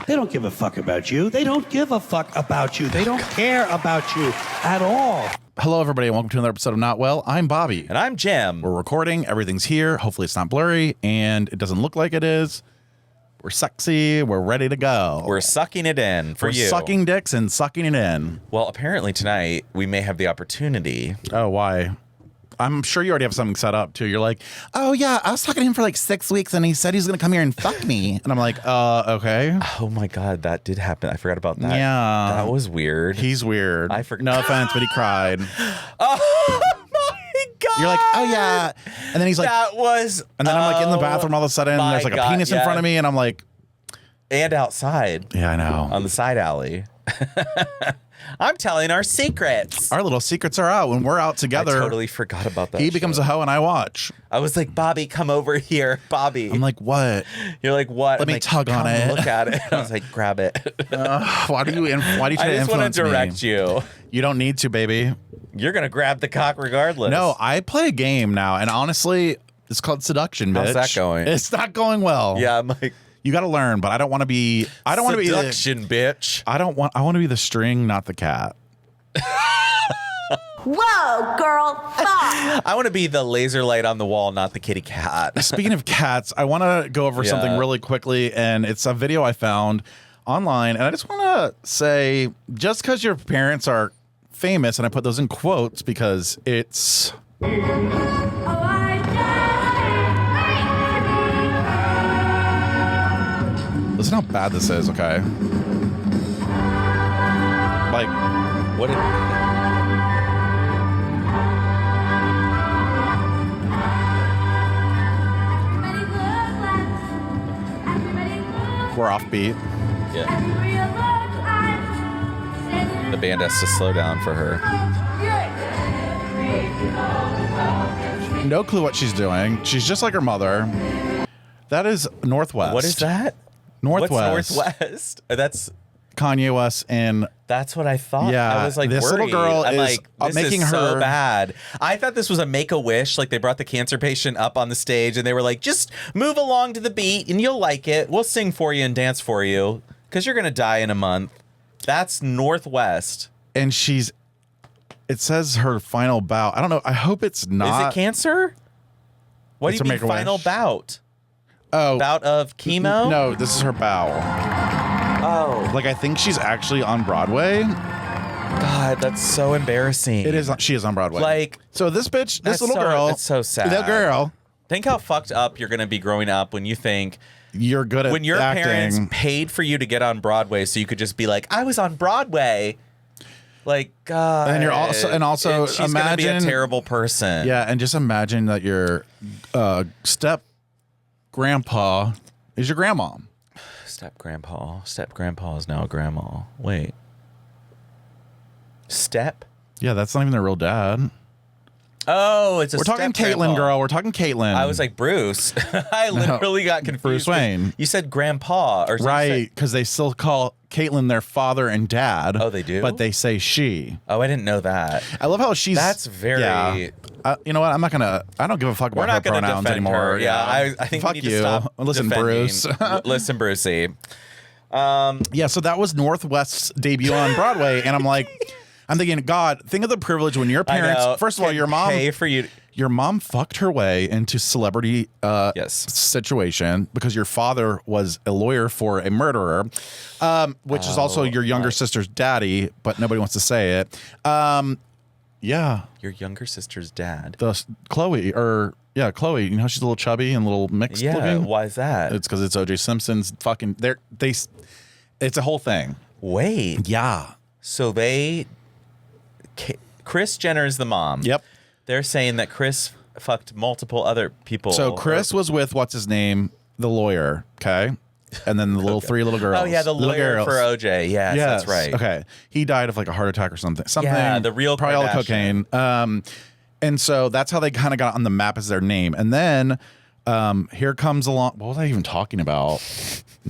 They don't give a fuck about you. They don't give a fuck about you. They don't care about you at all. Hello, everybody, and welcome to another episode of Not Well. I'm Bobby. And I'm Jim. We're recording. Everything's here. Hopefully it's not blurry, and it doesn't look like it is. We're sexy. We're ready to go. We're sucking it in for you. We're sucking dicks and sucking it in. Well, apparently tonight we may have the opportunity. Oh, why? I'm sure you already have something set up, too. You're like, oh, yeah, I was talking to him for like 6 weeks, and he said he's going to come here and fuck me. And I'm like, okay. Oh, my God, that did happen. I forgot about that. Yeah. That was weird. He's weird. I forgot. No offense, but he cried. Oh, my God. You're like, oh, yeah. And then he's like, that was. and then I'm like in the bathroom all of a sudden, and there's like a penis in front of me, and I'm like, and outside. Yeah, I know. On the side alley. I'm telling our secrets. Our little secrets are out when we're out together. I totally forgot about that. He becomes a hoe and I watch. I was like, Bobby, come over here, Bobby. I'm like, what? You're like, what? Let me tug on it. Look at it. I was like, grab it. Why do you try to influence me? I just want to direct you. You don't need to, baby. You're gonna grab the cock regardless. No, I play a game now, and honestly, it's called Seduction, bitch. How's that going? It's not going well. Yeah, I'm like, you got to learn, but I don't want to be. I don't want to be Seduction, bitch. I want to be the string, not the cat. Whoa, girl, fuck. I want to be the laser light on the wall, not the kitty cat. Speaking of cats, I want to go over something really quickly, and it's a video I found online, and I just want to say, just because your parents are famous, and I put those in quotes because it's... Listen how bad this is, okay? Like, What? we're offbeat. Yeah. The band has to slow down for her. No clue what she's doing. She's just like her mother. That is Northwest. What is that? Northwest. What's Northwest? That's Kanye West and... That's what I thought. Yeah, I was like, this little worried. girl I'm is like, this making is so her- bad. I thought this was a Make-A-Wish. Like they brought the cancer patient up on the stage and they were like, just move along to the beat and you'll like it. We'll sing for you and dance for you because you're gonna die in a month. That's Northwest. And she's... It says her final bout. I don't know. I hope it's not... Is it cancer? What It's do you a mean Make-A-Wish. final bout? Oh. Bout of chemo? No, this is her bow. Oh, Like, I think she's actually on Broadway. God, that's so embarrassing. It is. She is on Broadway. Like, so this bitch, this that's little so- girl. that's so sad. Little girl. Think how fucked up you're gonna be growing up when you think You're good at when your acting. parents paid for you to get on Broadway so you could just be like, I was on Broadway. Like, God. And you're also she's imagine gonna be a terrible person. Yeah, and just imagine that your step grandpa is your grandma. Step grandpa is now a grandma. Wait. Step? Yeah, that's not even their real dad. Oh, it's a We're talking step Caitlyn, grandpa. girl. We're talking Caitlyn. I was like, Bruce. I literally got confused. Bruce Wayne. You said grandpa or something. right, because they still call Caitlyn their father and dad. Oh, they do? But they say she. Oh, I didn't know that. I love how she's... That's very... Yeah. You know what? I'm not gonna... I don't give a fuck We're about her not going to pronouns defend anymore. her. Yeah, I think fuck we need you. to stop Listen, defending. Bruce. Listen, Brucey. Yeah, so that was Northwest's debut on Broadway, and I'm like... I'm thinking, God, think of the privilege when your parents... I know. First of all, Can your mom... pay for you. Your mom fucked her way into celebrity Yes. situation because your father was a lawyer for a murderer, which is also your younger sister's daddy, but nobody wants to say it. Yeah. Your younger sister's dad. Chloe. You know how she's a little chubby and a little mixed Yeah, looking? why is that? It's because it's O.J. Simpson's fucking... It's a whole thing. Wait. Yeah. So Kris Jenner is the mom. Yep. They're saying that Chris fucked multiple other people. So Chris was with, what's his name? The lawyer, okay? And then the three little girls. Oh, yeah, the Little lawyer girls. for OJ. Yes, that's right. Okay. He died of like a heart attack or something. Yeah, the real probably all the Kardashian. cocaine. And so that's how they kind of got on the map as their name. And then here comes along. What was I even talking about?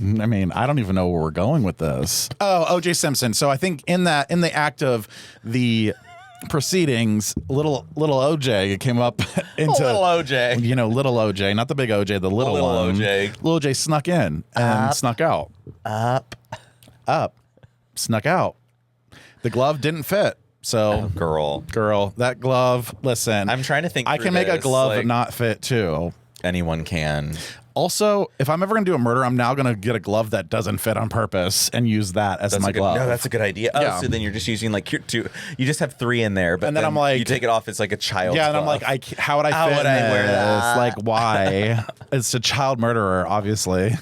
I mean, I don't even know where we're going with this. Oh, O.J. Simpson. So I think in the act of the proceedings, little OJ came up into little OJ. You know, little OJ, not the big OJ, the little one. OJ. Little OJ snuck in and snuck out. Up. Snuck out. The glove didn't fit. So, Girl, that glove, listen. I'm trying to think I through can make a this, glove like- not fit too. anyone can. Also, if I'm ever going to do a murder, I'm now going to get a glove that doesn't fit on purpose and use that as my glove. No, that's a good idea. Oh, Yeah. so then you're just using like you just have 3 in there, but And then I'm like- you take it off. It's like a child. Yeah, and I'm like, how would I fit would I in wear this? that? Like, why? It's a child murderer, obviously.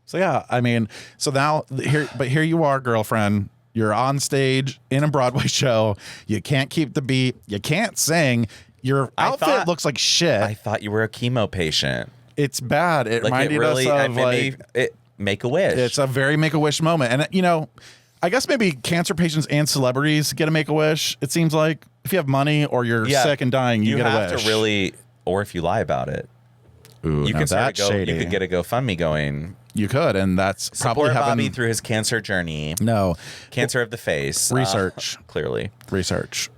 So yeah, I mean, so now here you are, girlfriend. You're on stage in a Broadway show. You can't keep the beat. You can't sing. Your outfit looks like shit. I thought you were a chemo patient. It's bad. It Like reminded it really, us of maybe it make a wish. it's a very Make-A-Wish moment. And, you know, I guess maybe cancer patients and celebrities get a Make-A-Wish. It seems like if you have money or you're sick and dying, you get a wish. have to really, or if you lie about it, Ooh, you now can start that's to go. shady. You could get a GoFundMe going. You could, and that's probably Support having Bobby through his cancer journey. no Cancer of the face. Research. Clearly. research.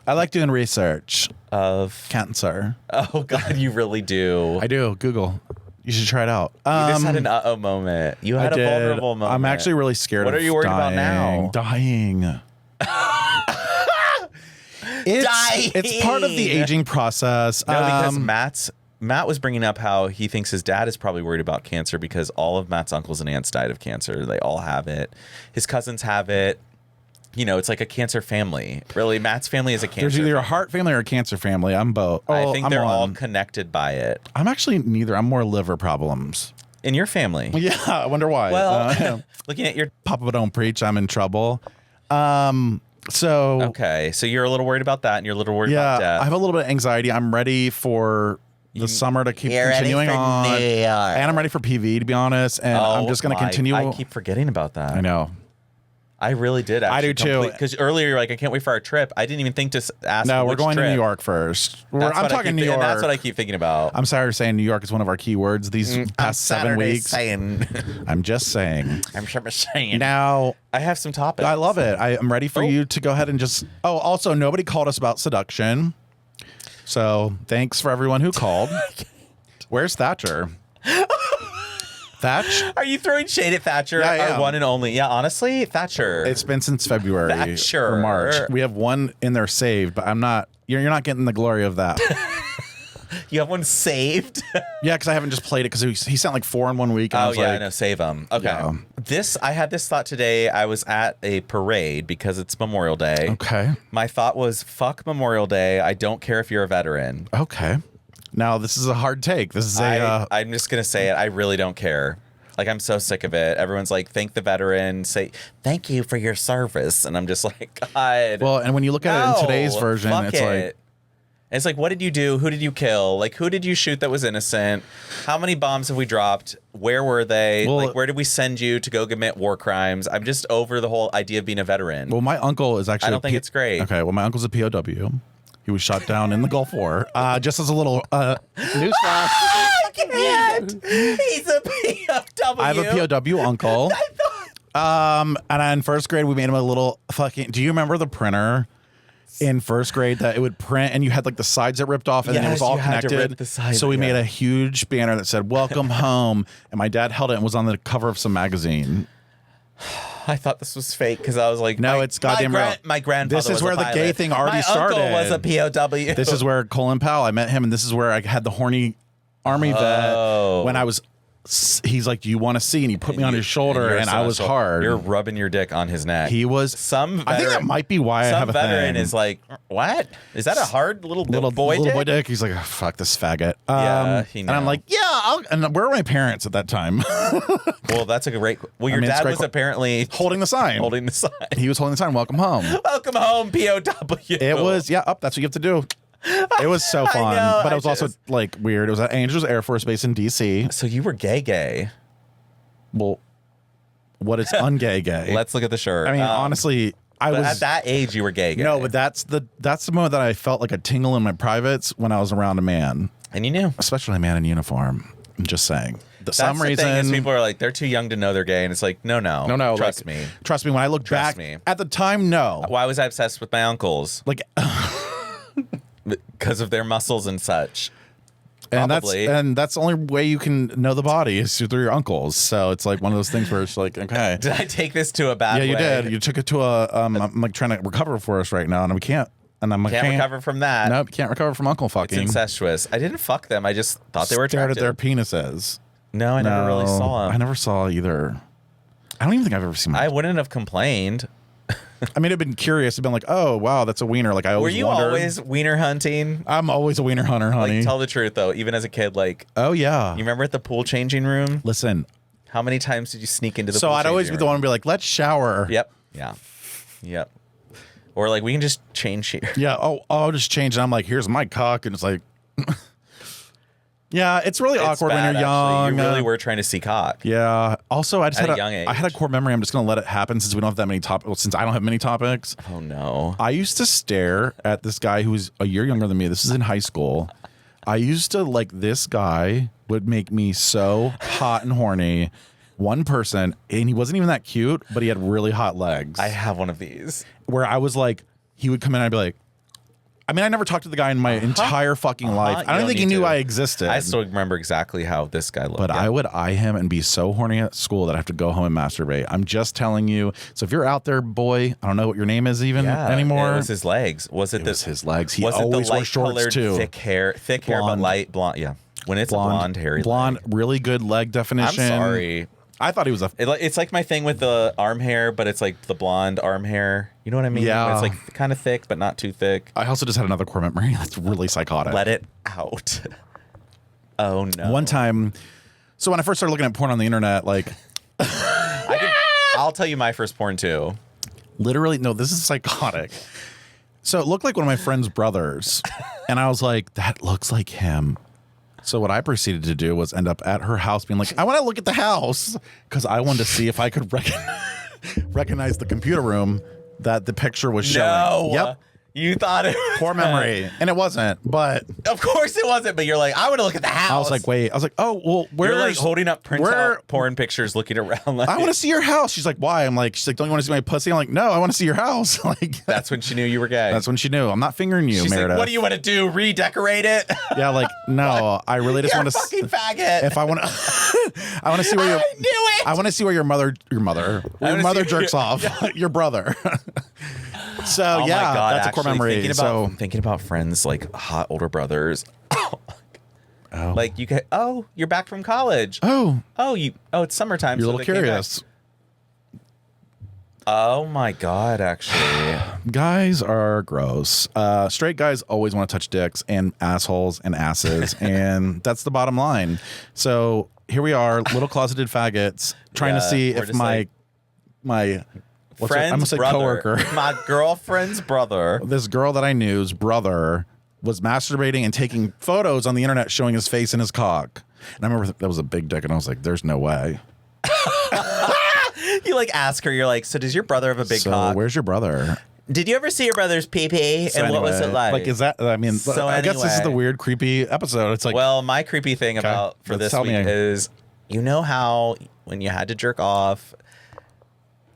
I like doing research. Of Cancer. oh god, you really do. I do. Google. You should try it out. You just had an uh-oh moment. You had I a did. vulnerable moment. I'm actually really scared. What of are you worried about dying. now? Dying. It's part of the Dying. aging process. No, because Matt was bringing up how he thinks his dad is probably worried about cancer because all of Matt's uncles and aunts died of cancer. They all have it. His cousins have it. You know, it's like a cancer family. Really, Matt's family is a cancer. There's either a heart family or a cancer family. I'm both. I Oh, think I'm they're all one. connected by it. I'm actually neither. I'm more liver problems. In your family. Yeah, I wonder why. Well, looking at your Papa don't preach. I'm in trouble. So okay, so you're a little worried about that, and you're a little worried yeah, about death. I have a little bit of anxiety. I'm ready for the summer to keep You're ready continuing for on, New York. and I'm ready for PV to be honest. And I'm just going to continue. I keep forgetting about that. I know. I really did. I do too. Because earlier you're like, I can't wait for our trip. I didn't even think to ask. No, we're which going to trip. New York first. I'm That's what I talking keep New thi- York. And that's what I keep thinking about. I'm sorry for saying New York is one of our key words these past 7 weeks. Saying. I'm just saying. I'm sure saying. Now, I have some topics. I love it. I am ready for you to go ahead and just. Oh, also, nobody called us about Seduction. So thanks for everyone who called. Where's Thatcher? Thatch? Are you throwing shade at Thatcher? Yeah, I am. Our one and only. Yeah, honestly, Thatcher. It's been since February Thatcher. or March. We have one in there saved, but I'm not. You're not getting the glory of that. You have one saved. Yeah, because I haven't just played it because he sent like 4 in 1 week. And I Oh was yeah, like, I know. Save them. Okay. Yeah. I had this thought today. I was at a parade because it's Memorial Day. Okay. My thought was, fuck Memorial Day. I don't care if you're a veteran. Okay. Now this is a hard take. This is I'm just gonna say it. I really don't care. Like, I'm so sick of it. Everyone's like, thank the veteran, say thank you for your service, and I'm just like, God. well, and when you look at it in today's version, fuck it's like it's like, what did you do? Who did you kill? Like, who did you shoot that was innocent? How many bombs have we dropped? Where were they? Well, like, where did we send you to go commit war crimes? I'm just over the whole idea of being a veteran. well, my uncle is actually. I don't think it's great. Okay. Well, my uncle's a POW. He was shot down in the Gulf War. Just as a little newsflash. I can't. He's a POW. I have a POW uncle. And in first grade, we made him a little fucking. Do you remember the printer in first grade that it would print and you had like the sides that ripped off and then it was Yes, all you had to connected? rip the sides, So we yeah. made a huge banner that said "Welcome Home," and my dad held it and was on the cover of some magazine. I thought this was fake because I was like, No, it's goddamn real. My grandfather. This is was where a the pilot. gay thing already my started. Uncle was a POW. This is where Colin Powell, I met him, and this is where I had the horny army vet when I was. He's like, "Do you want to see?" And he put me on his shoulder, and I was hard. You're rubbing your dick on his neck. He was. Some veteran, I think that might be why I some have a veteran thing. is like, what? Is that a hard little boy little dick? boy dick. He's like, oh, fuck this faggot. Yeah, he and I'm know. like, yeah. And where were my parents at that time? Well, that's a great. Well, your mean, it's dad great was qu- apparently holding the sign. holding the sign. He was holding the sign. Welcome home. Welcome home, POW. It was that's what you have to do. It was so fun, know, but I it was also just- like weird. It was at Andrews Air Force Base in DC. So you were gay. Well, what is ungay gay? Let's look at the shirt. I mean, honestly, I but was at that age you were gay. no, but that's the moment that I felt like a tingle in my privates when I was around a man, and you knew. especially a man in uniform. I'm just saying. That's Some the reason thing is people are like, they're too young to know they're gay, and it's like, no, trust like, me. Trust me. When I look Trust back me. at the time, no. Why was I obsessed with my uncles? Like, Because of their muscles and such. And Probably. that's the only way you can know the body is through your uncles. So it's like one of those things where it's like, okay. Did I take this to a bad way? Yeah, you did. You took it to a I'm like trying to recover for us right now, and we can't. And I'm like, Can't recover from that. Nope, can't recover from uncle fucking. It's incestuous. I didn't fuck them. I just thought they were Stared attractive. at their penises. No, I never really saw them. I never saw either. I don't even think I've ever seen I one. wouldn't have complained. I mean, I've been curious. I've been like, oh, wow, that's a wiener. Like, I Were always you wondered. always wiener hunting? I'm always a wiener hunter, honey. Like, tell the truth though. Even as a kid, like, Oh, yeah. you remember at the pool changing room? Listen, How many times did you sneak into the so pool I'd always changing be the room? one to be like, let's shower. Yep. Yeah. Yep. Or like we can just change here. Yeah, I'll just change. And I'm like, here's my cock. And it's like, yeah, it's really awkward when you're young. You really were trying to see cock. Yeah. Also, I just At had a young age. I had a core memory. I'm just gonna let it happen since we don't have that many topics. Well, since I don't have many topics. Oh no. I used to stare at this guy who was a year younger than me. This is in high school. I used to like this guy would make me so hot and horny. One person, and he wasn't even that cute, but he had really hot legs. I have one of these. Where I was like, he would come in and I'd be like, I mean, I never talked to the guy in my entire fucking life. I don't think he knew I existed. I still remember exactly how this guy looked. But Yeah. I would eye him and be so horny at school that I have to go home and masturbate. I'm just telling you. So if you're out there, boy, I don't know what your name is even anymore. It was his legs. Was it, It was his legs. He was always it the wore light shorts colored, too. thick hair, but Blonde. light blonde. Yeah. When it's a blonde, hairy blonde, leg. really good leg I'm definition. sorry. I thought he was a. It's like my thing with the arm hair, but it's like the blonde arm hair. You know what I mean? Yeah. It's like kind of thick, but not too thick. I also just had another core memory that's really psychotic. Let it out. Oh no. One time, so when I first started looking at porn on the internet, like I'll tell you my first porn too. literally, no, this is psychotic. So it looked like one of my friend's brothers, and I was like, that looks like him. So what I proceeded to do was end up at her house being like, I want to look at the house because I wanted to see if I could recognize the computer room that the picture was showing. No. Yep. You thought it was Poor memory. And it wasn't, but Of course it wasn't, but you're like, I want to look at the house. I was like, wait. I was like, oh, well, where's... You're like holding up printout porn pictures, looking around like I want to see your house. She's like, why? I'm like, she's like, don't you want to see my pussy? I'm like, no, I want to see your house. Like, That's when she knew you were gay. that's when she knew. I'm not fingering you, She's Meredith. like, what do you want to do? Redecorate it? Yeah, like, no, I really just You're want a to... fucking faggot. If I want to, I want to see where your... I knew it. I want to see where your mother wanna see jerks off. Your brother. So Oh yeah, my God, that's a core actually, memory. I'm thinking about friends, like hot older brothers. Like you get, you're back from college. Oh, It's summertime. you're a so little they came back. curious. Oh my God, actually. Guys are gross. Straight guys always want to touch dicks and assholes and asses, and that's the bottom line. So here we are, little closeted faggots, trying to Yeah, see we're if just my what's her- I'm gonna Friend's say brother. coworker. My girlfriend's brother. This girl that I knew's brother was masturbating and taking photos on the internet showing his face and his cock. And I remember that was a big dick, and I was like, there's no way. You like ask her, you're like, so does your brother have a big So cock? where's your brother? Did you ever see your brother's pee-pee? So and what was it anyway, like? Like, is that, I mean, So I guess this is the anyway. weird, creepy episode. It's like, Well, my creepy thing about for let's this tell week me. is, you know how when you had to jerk off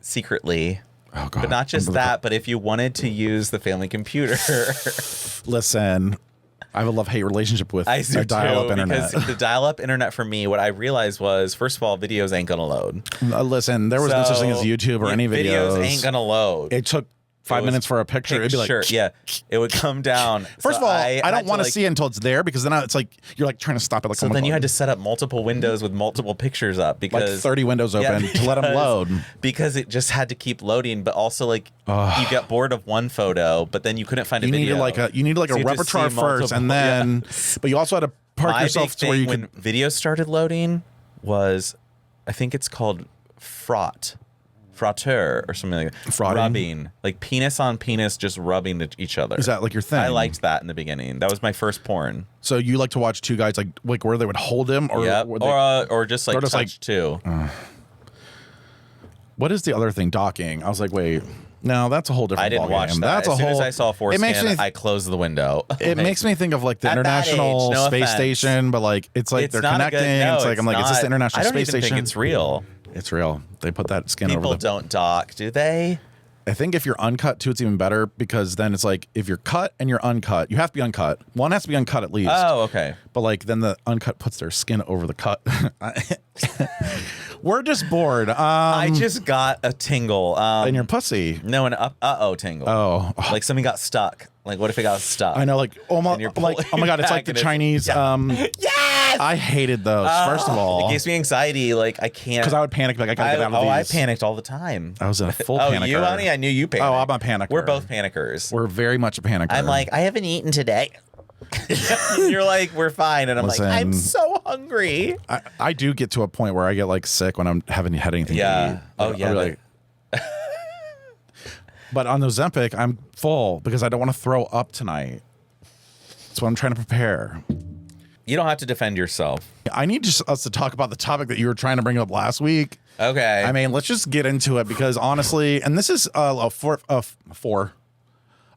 secretly, oh God. but not just that, but if you wanted to use the family computer, Listen, I have a love-hate relationship with I do a dial-up too, internet. because the dial-up internet for me, what I realized was, first of all, videos ain't gonna load. Listen, there was no such thing as YouTube or any videos. Videos ain't gonna load. It took 5 minutes for a picture. It'd be like, yeah, it would come down. First So of all, I I had don't want to like, see it until it's there, because then it's like you're like trying to stop it. Like, So oh my then you God. had to set up multiple windows with multiple pictures up like because 30 windows open to let them because- load. because it just had to keep loading. But also, like, you get bored of one photo, but then you couldn't find a You video. need like So a you just repertoire see first, and multiple- then, but you also had to park My yourself big to where you thing could. when videos started loading was, I think it's called frotteur or something like that. Frotting? Rubbing, like penis on penis, just rubbing each other. Is that like your thing? I liked that in the beginning. That was my first porn. So you like to watch two guys like where they would hold him, or Yep. were they, Or just like or just, touch like- too. what is the other thing? Docking. I was like, wait, no, that's a whole different. I didn't ballgame. watch that. That's as a soon whole. as I saw it makes foreskin, me. I closed the window. It makes me think of like the At that International age, no Space offense. Station, but like it's like It's they're not a connecting. good- no, it's like I'm like, is this the not. International I don't Space even Station? think it's real. It's real. They put that skin People over the. don't dock, do they? I think if you're uncut too, it's even better because then it's like if you're cut and you're uncut, you have to be uncut. One has to be uncut at least. Oh, okay. But like then the uncut puts their skin over the cut. We're just bored. I just got a tingle. In your pussy. No, an uh-oh tingle. Oh. Like something got stuck. Like what if it got stuck? I know, like almost And you're like oh my god, it's like the Chinese. Yes! I hated those. First of all, It gives me anxiety. Like I can't. because I would panic. Like I gotta get out of these. I panicked all the time. I was in a full Oh, panicker. you, honey? I knew you panicked. Oh, I'm a panicker. We're both panickers. We're very much a panicker. I'm like, I haven't eaten today. You're like, we're fine. And I'm Listen, like, I'm so hungry. I do get to a point where I get like sick when I'm haven't had anything to eat. Oh, yeah. I'll be like, but on the Ozempic, I'm full because I don't want to throw up tonight. That's what I'm trying to prepare. You don't have to defend yourself. I need us to talk about the topic that you were trying to bring up last week. Okay. I mean, let's just get into it because honestly, and this is a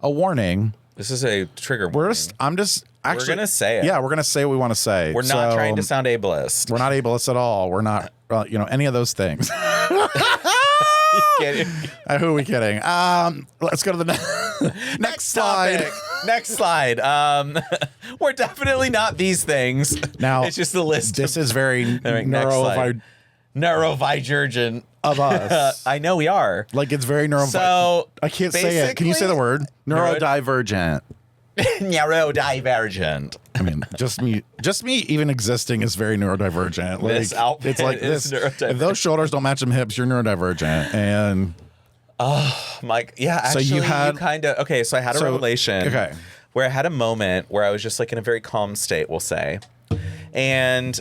warning. This is a trigger We're warning. just, I'm just actually We're gonna say it. Yeah, we're gonna say what we want to say. We're not trying to sound ableist. We're not ableist at all. We're not, any of those things. Kidding. Who are we kidding? Let's go to the next slide. Topic. Next slide. We're definitely not these things. Now, it's just the list. This is very Neurodivergent of us. I know we are. Like it's very So I can't say it. Can you say the word? Neurodivergent. Neurodivergent. I mean, just me even existing is very neurodivergent. Like, This outfit it's like is this. neurodivergent. If those shoulders don't match them hips, you're neurodivergent. And Mike, yeah, actually, so you had kind of okay. So I had a revelation. Okay. Where I had a moment where I was just like in a very calm state, we'll say, and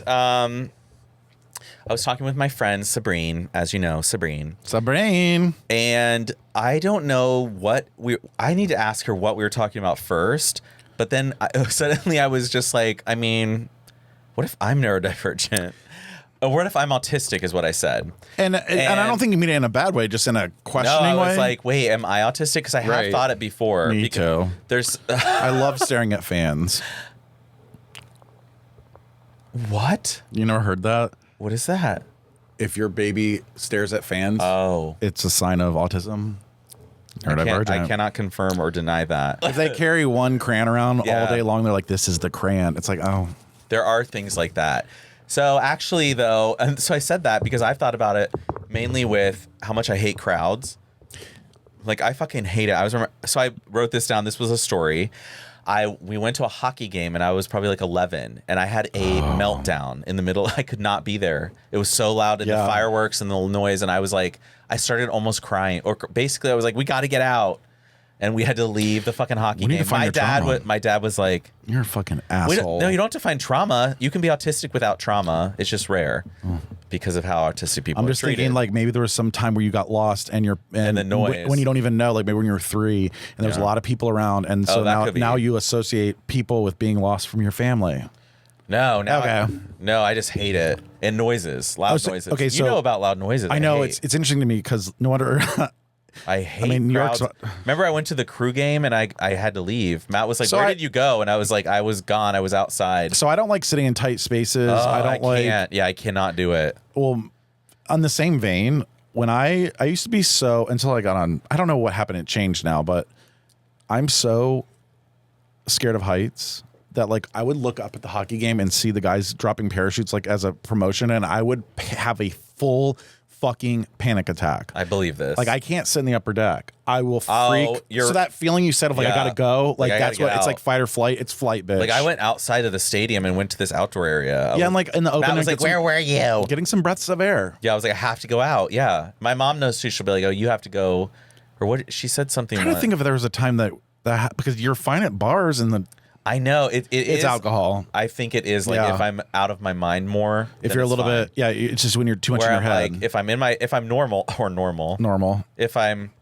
I was talking with my friend Sabrine, as you know, Sabrine, and I don't know I need to ask her what we were talking about first, but then suddenly I was just like, I mean, what if I'm neurodivergent? Or what if I'm autistic is what I said. And I don't think you mean it in a bad way, just in a questioning way. I was like, wait, am I autistic? Because I have thought it before. Me too. There's I love staring at fans. What? You never heard that? What is that? If your baby stares at fans, it's a sign of autism. I cannot confirm or deny that. If they carry one crayon around all day long, they're like, this is the crayon. It's like, oh. There are things like that. So actually, though, and so I said that because I've thought about it mainly with how much I hate crowds. Like, I fucking hate it. So I wrote this down. This was a story. We went to a hockey game and I was probably like 11 and I had a meltdown in the middle. I could not be there. It was so loud and the fireworks and the noise. And I was like, I started almost crying, or basically I was like, we got to get out. And we had to leave the fucking hockey game. My dad was like, you're a fucking asshole. No, you don't have to find trauma. You can be autistic without trauma. It's just rare because of how autistic people are treated. I'm just thinking, like, maybe there was some time where you got lost and the noise. When you don't even know, like maybe when you were 3 and there was a lot of people around. And so now you associate people with being lost from your family. No, I just hate it. And noises, loud noises. Okay, so you know about loud noises. I know it's interesting to me because no wonder. I hate New crowds. Remember I went to the Crew game and I had to leave. Matt was like, where did you go? And I was like, I was gone. I was outside. So I don't like sitting in tight spaces. I cannot do it. Well, on the same vein, when I used to be until I got on, I don't know what happened. It changed now, but I'm so scared of heights that like I would look up at the hockey game and see the guys dropping parachutes like as a promotion. And I would have a full fucking panic attack. I believe this. Like I can't sit in the upper deck. I will freak. So that feeling you said of like I gotta go, like that's what it's like. Fight or flight. It's flight, bitch. Like I went outside of the stadium and went to this outdoor area. And like in the open. Matt was like, "Where were you?" Getting some breaths of air. Yeah, I was like, I have to go out. Yeah, my mom knows too. She'll be like, "Oh, you have to go," or what? She said something. I'm trying to think if there was a time that because you're fine at bars and the. I know it's is alcohol. I think it is if I'm out of my mind more. If you're a little bit, it's just when you're too much in your head. Like, if I'm normal, if I'm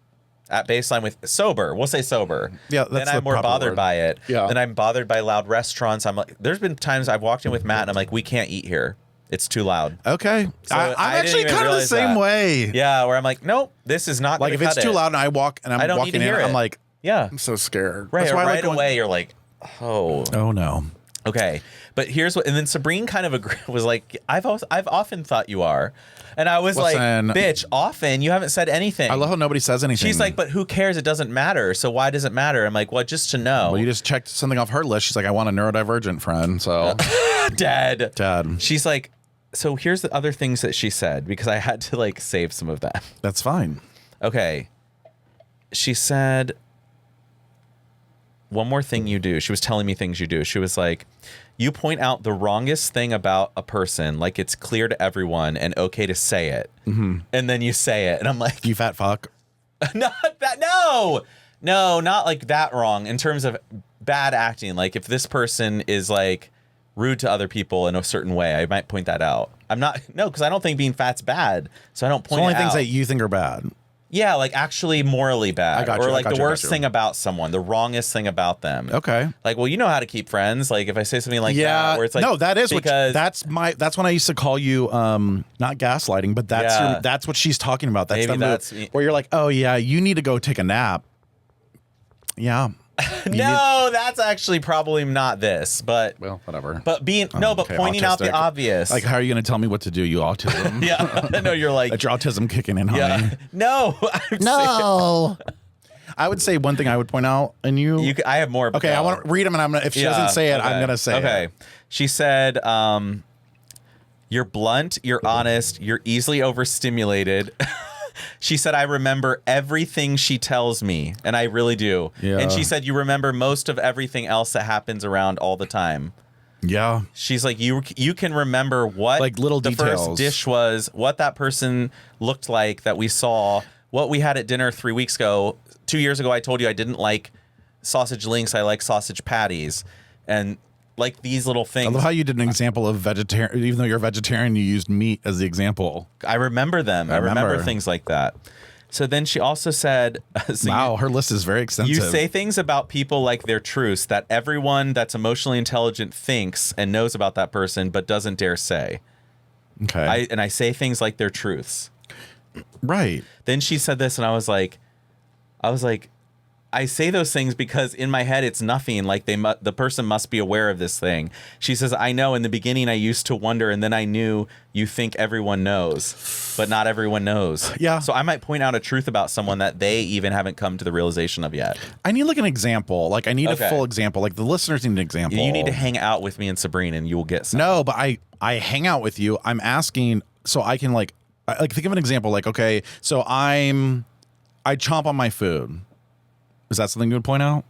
at baseline with sober, we'll say sober. Yeah, then I'm more bothered by it. Yeah. Then I'm bothered by loud restaurants. I'm like, there's been times I've walked in with Matt and I'm like, we can't eat here. It's too loud. Okay. So I'm actually kind of the same way. Yeah, where I'm like, nope, this is not like if it's too loud and I'm walking in, I'm like, yeah, I'm so scared. Right. That's why right away, you're like, oh no. Okay, but here's what, and then Sabrine kind of was like, I've often thought you are, and I was Listen, like, bitch, often you haven't said anything. I love how nobody says anything. She's like, but who cares? It doesn't matter. So why does it matter? I'm like, well, just to know. Well, you just checked something off her list. She's like, I want a neurodivergent friend. So Dad. She's She's like, so here's the other things that she said because I had to like save some of that. that's fine. Okay, she said. One more thing you do. She was telling me things you do. She was like, you point out the wrongest thing about a person, like it's clear to everyone and okay to say it. Mm-hmm. And then you say it. And I'm like, You fat fuck. not that. No, not like that wrong in terms of bad acting. Like if this person is like rude to other people in a certain way, I might point that out. Because I don't think being fat's bad. So I don't point it out. Only things that you think are bad. Yeah, like actually morally bad. I got you, or I like got the you, I got worst you. thing about someone, the wrongest thing about them. Okay. Like, well, you know how to keep friends. Like if I say something like that, where it's like, no, that is because that's when I used to call you not gaslighting, but that's what she's talking about. That's Maybe the that's move where you're like, oh yeah, you need to go take a nap. Yeah. no, that's actually probably not this, but Well, whatever. but pointing out the autistic. obvious. Like, how are you going to tell me what to do? You autism. yeah, no, you're like, That's your autism kicking in, honey. yeah, no, No. I would say one thing I would point out, and you. I have more. But Okay, no. I want to read them, and if she Yeah, doesn't say it, okay. I'm gonna say it. Okay. She said, you're blunt, you're honest, you're easily overstimulated. She said, I remember everything she tells me, and I really do. Yeah. And she said, you remember most of everything else that happens around all the time. Yeah. She's like, you can remember what Like little the details. first dish was, what that person looked like that we saw, what we had at dinner 3 weeks ago. 2 years ago, I told you I didn't like sausage links. I like sausage patties. And like these little I things. love how you did an example of vegetarian. Even though you're a vegetarian, you used meat as the example. I remember them. I remember remember. things like that. So then she also said, so Wow, her list is very extensive. you say things about people like they're truths that everyone that's emotionally intelligent thinks and knows about that person, but doesn't dare say. Okay. I say things like they're truths. Right. Then she said this, and I was like, I say those things because in my head it's nothing. Like the person must be aware of this thing. She says, I know. In the beginning, I used to wonder, and then I knew you think everyone knows, but not everyone knows. Yeah. So I might point out a truth about someone that they even haven't come to the realization of yet. I need like an example. Like I need Okay. a full example. Like the listeners need an example. You need to hang out with me and Sabrine, and you will get some. No, but I hang out with you. I'm asking so I can like think of an example. Like okay, so I chomp on my food. Is that something you would point out?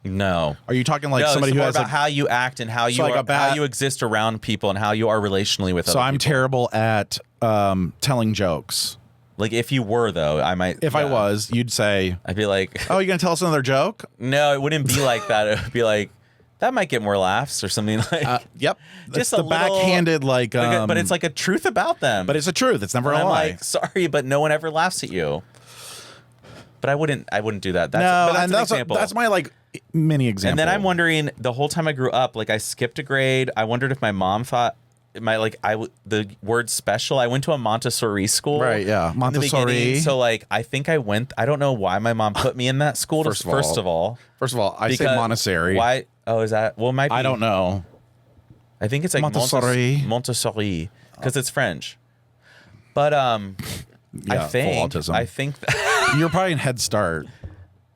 No. Are you talking like No, somebody it's who more has about like, how you act and how you like how you exist around people and how you are relationally with so other I'm people. terrible at telling jokes. Like if you were though, I might. If I was, you'd say, I'd be like, "Oh, you gonna tell us another joke?" no, it wouldn't be like that. It would be like that might get more laughs or something like. Yep. Just It's a the little- backhanded like but it's like a truth about them. but it's a truth. It's never And a I'm lie. like, sorry, but no one ever laughs at you. But I wouldn't do that. That's, no, but that's and an that's example. that's my like mini example. And then I'm wondering, the whole time I grew up, like I skipped a grade. I wondered if my mom thought the word special. I went to a Montessori school. Right, yeah. in the Montessori. beginning. So like I think I went. I don't know why my mom put me in that school. First First of all, I say because- Montessori. Why? Oh, is that? Well, it might be. I don't know. I think it's like Montessori. Montessori because it's French. But Yeah, I think full autism. I think You're probably in Head Start.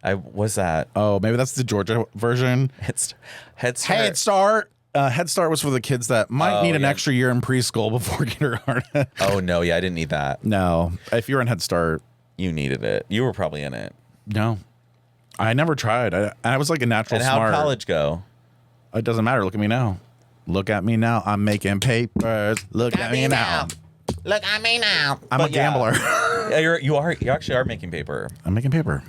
I was that. Oh, maybe that's the Georgia version. Head Start. Head Start. Head Start was for the kids that might need an yeah. extra year in preschool before kindergarten. Oh no, yeah, I didn't need that. No, if you're in Head Start, You needed it. You were probably in it. no. I never tried. I was like a natural And how'd smart. college go? It doesn't matter. Look at me now. Look at me now. I'm making papers. Look at me now. Look at me now. I'm a gambler. Yeah, you actually are making paper. I'm making paper.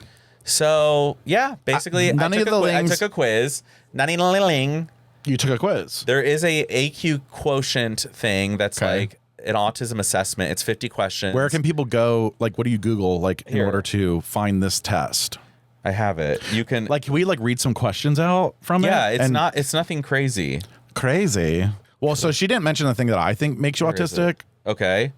So yeah, basically, I none of took the I things- took a quiz. Nani-ling. You took a quiz. There is a AQ quotient thing that's Okay. like an autism assessment. It's 50 questions. Where can people go? Like, what do you Google like in Here. order to find this test? I have it? You can Like, can we like read some questions out from it? yeah. And It's nothing crazy. crazy. Well, so she didn't mention the thing that I think makes you Where is autistic. it? Okay.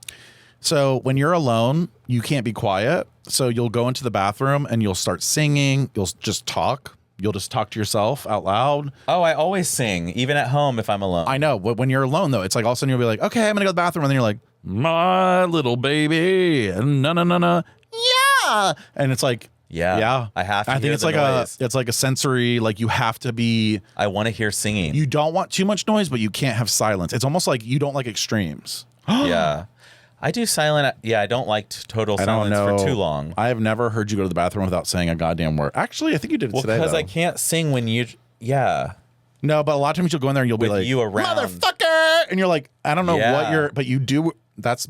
So when you're alone, you can't be quiet. So you'll go into the bathroom and you'll start singing. You'll just talk. You'll just talk to yourself out loud. Oh, I always sing, even at home if I'm alone. I know, but when you're alone though, it's like all of a sudden you'll be like, okay, I'm gonna go to the bathroom, and then you're like, my little baby, no, yeah, and it's like, yeah. I have to. I think hear it's the like noise. it's like a sensory, like you have to be. I want to hear singing. You don't want too much noise, but you can't have silence. It's almost like you don't like extremes. Yeah. I do silent. Yeah, I don't like total I don't silence know. for too long. I have never heard you go to the bathroom without saying a goddamn word. Actually, I think you did it today. Because though. I can't sing when you. Yeah. No, but a lot of times you'll go in there and you'll be With like, you around. motherfucker, and you're like, I don't know Yeah. what you're, but you do. That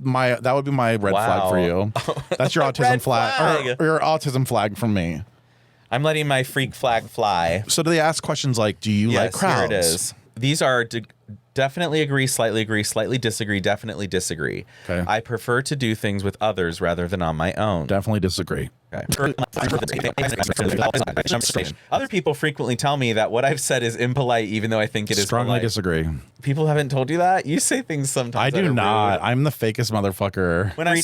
would be my red flag for you. That's your autism Red flag. Or your autism flag from me. I'm letting my freak flag fly. So do they ask questions like, do you like Yes, crowds? here it is. These are definitely agree, slightly disagree, definitely disagree. Okay. I prefer to do things with others rather than on my own. Definitely disagree. Okay. Other people frequently tell me that what I've said is impolite, even though I think it is Strongly polite. disagree. People haven't told you that? You say things sometimes. I that do are not. rude. I'm the fakest motherfucker. When I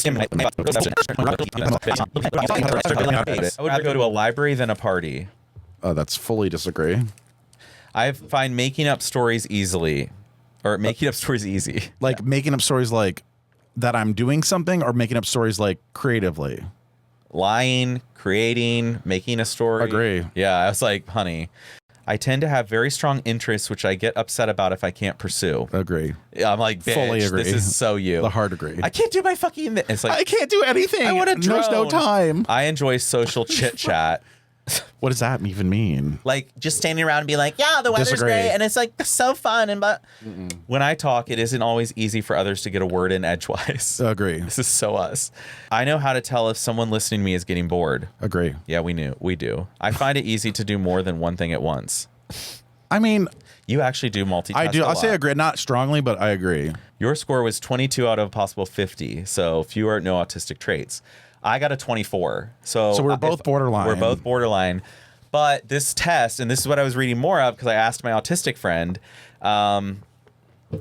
would rather go to a library than a party. Oh, that's fully disagree. I find making up stories easy. Like making up stories like that I'm doing something, or making up stories like creatively. Lying, creating, making a story. Agree. Yeah, I was like, honey, I tend to have very strong interests, which I get upset about if I can't pursue. Agree. I'm like, bitch, Fully agree. this is so you. The hard agree. I can't do my fucking. It's like I can't do anything. I want to drone. There's no time. I enjoy social chit chat. What does that even mean? Like just standing around and be like, yeah, the weather's Disagree. great and it's like so fun. And but when I talk, it isn't always easy for others to get a word in edgewise. Agree. This is so us. I know how to tell if someone listening to me is getting bored. Agree. Yeah, we do. I find it easy to do more than one thing at once. I mean, You actually do multitask. I do. a I'll say lot. agree. Not strongly, but I agree. Your score was 22 out of a possible 50, so fewer no autistic traits. I got a 24. So we're both borderline. We're both borderline. But this test, and this is what I was reading more of because I asked my autistic friend,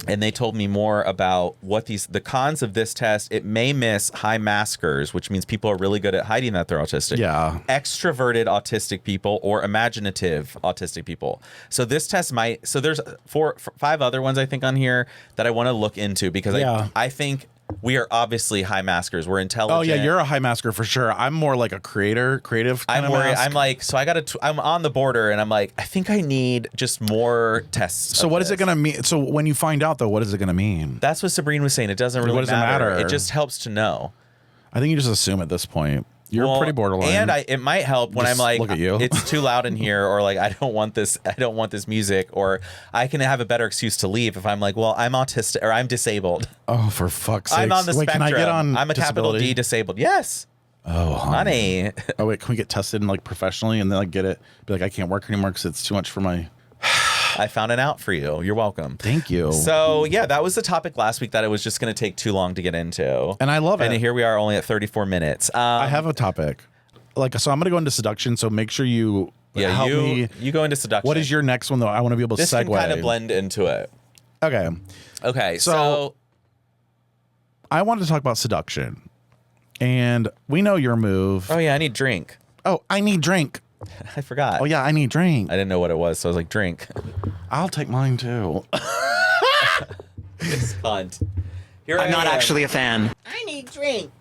and they told me more about what the cons of this test. It may miss high maskers, which means people are really good at hiding that they're autistic. Yeah. Extroverted autistic people or imaginative autistic people. So this test might. So there's 5 other ones I think on here that I want to look into because I think we are obviously high maskers. We're intelligent. Oh yeah, you're a high masker for sure. I'm more like a creative kind I'm of worried. mask. I'm like, so I got to. I'm on the border, and I'm like, I think I need just more tests. So what is it going to mean? So when you find out though, what is it going to mean? That's what Sabrina was saying. It doesn't really What does it matter? It just helps to know. I think you just assume at this point. You're Well, pretty borderline. And it might help when Just I'm like, look at you. It's too loud in here, or like I don't want this music, or I can have a better excuse to leave if I'm like, well, I'm autistic or I'm disabled. Oh, for fuck's sake! I'm on the wait, spectrum. Can I get on I'm a capital disability? D disabled. Yes. Oh, Honey. Oh wait, can we get tested and like professionally and then like get it? Be like, I can't work anymore because it's too much for my. I found an out for you. You're welcome. Thank you. So yeah, that was the topic last week that it was just going to take too long to get into, And I love it. And here we are, only at 34 minutes. I have a topic. So I'm gonna go into seduction. So make sure you help me. You go into seduction. What is your next one though? I want to be able to This segue. can kind of blend into it. Okay. Okay, So- so I wanted to talk about seduction, and we know your move. oh yeah, I need drink. Oh, I need drink. I forgot. Oh yeah, I need drink. I didn't know what it was, so I was like, drink. I'll take mine too. This cunt. Here I'm not actually a fan. I need drink.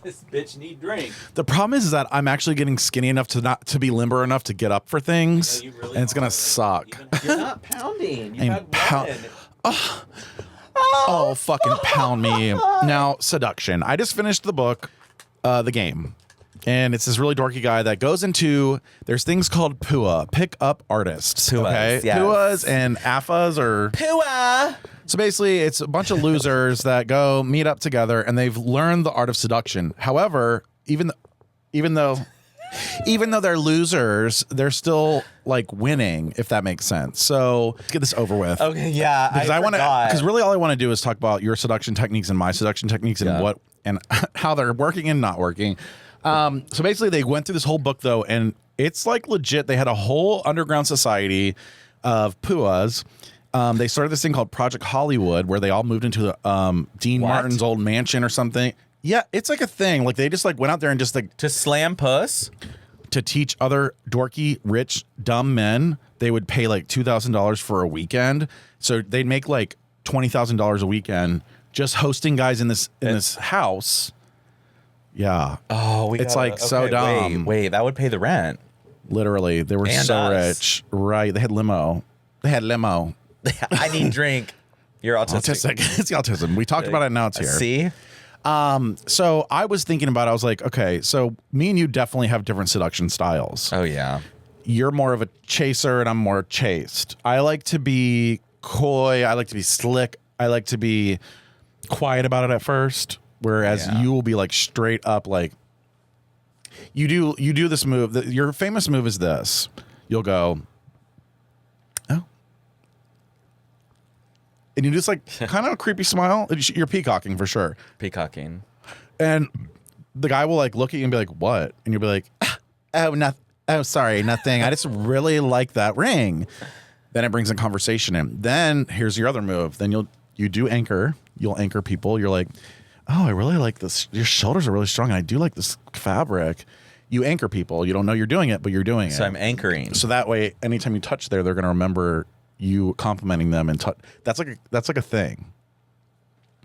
This bitch need drink. The problem is that I'm actually getting skinny enough to be limber enough to get up for things, You really and it's gonna are. suck. You're not pounding. You I'm had pound- one. Oh, fucking pound me. Now, seduction. I just finished the book, The Game. And it's this really dorky guy that goes into, there's things called PUA, pick up artists. PUAs, okay? yes. PUAs and AFAs or. Pua. So basically, it's a bunch of losers that go meet up together and they've learned the art of seduction. However, even though they're losers, they're still like winning, if that makes sense. So let's get this over with. Okay, yeah. Because I want to, forgot. because really all I want to do is talk about your seduction techniques and my seduction techniques and Yeah. what and how they're working and not working. So basically, they went through this whole book though, and it's like legit. They had a whole underground society of PUAs. They started this thing called Project Hollywood, where they all moved into Dean What? Martin's old mansion or something. Yeah, it's like a thing. Like they just like went out there and just like to slam puss. to teach other dorky, rich, dumb men. They would pay like $2,000 for a weekend. So they'd make like $20,000 a weekend just hosting guys in this house. Yeah. Oh, it's like so dumb. Wait, that would pay the rent. Literally, they were And so us. rich. Right. They had limo. I need drink. You're autistic. It's the autism. We talked about it. Now it's here. See? So I was thinking about it. I was like, okay, so me and you definitely have different seduction styles. Oh, yeah. You're more of a chaser and I'm more chased. I like to be coy. I like to be slick. I like to be quiet about it at first. Whereas you will be like straight up like you do this move. Your famous move is this. You'll go, oh. And you just like kind of a creepy smile. You're peacocking for sure. Peacocking. And the guy will like look at you and be like, what? And you'll be like, oh, nothing. Oh, sorry, nothing. I just really like that ring. Then it brings a conversation in. Then here's your other move. Then you do anchor. You'll anchor people. You're like, oh, I really like this. Your shoulders are really strong. And I do like this fabric. You anchor people. You don't know you're doing it, but you're doing it. So I'm anchoring. So that way, anytime you touch there, they're going to remember you complimenting them and that's like a thing.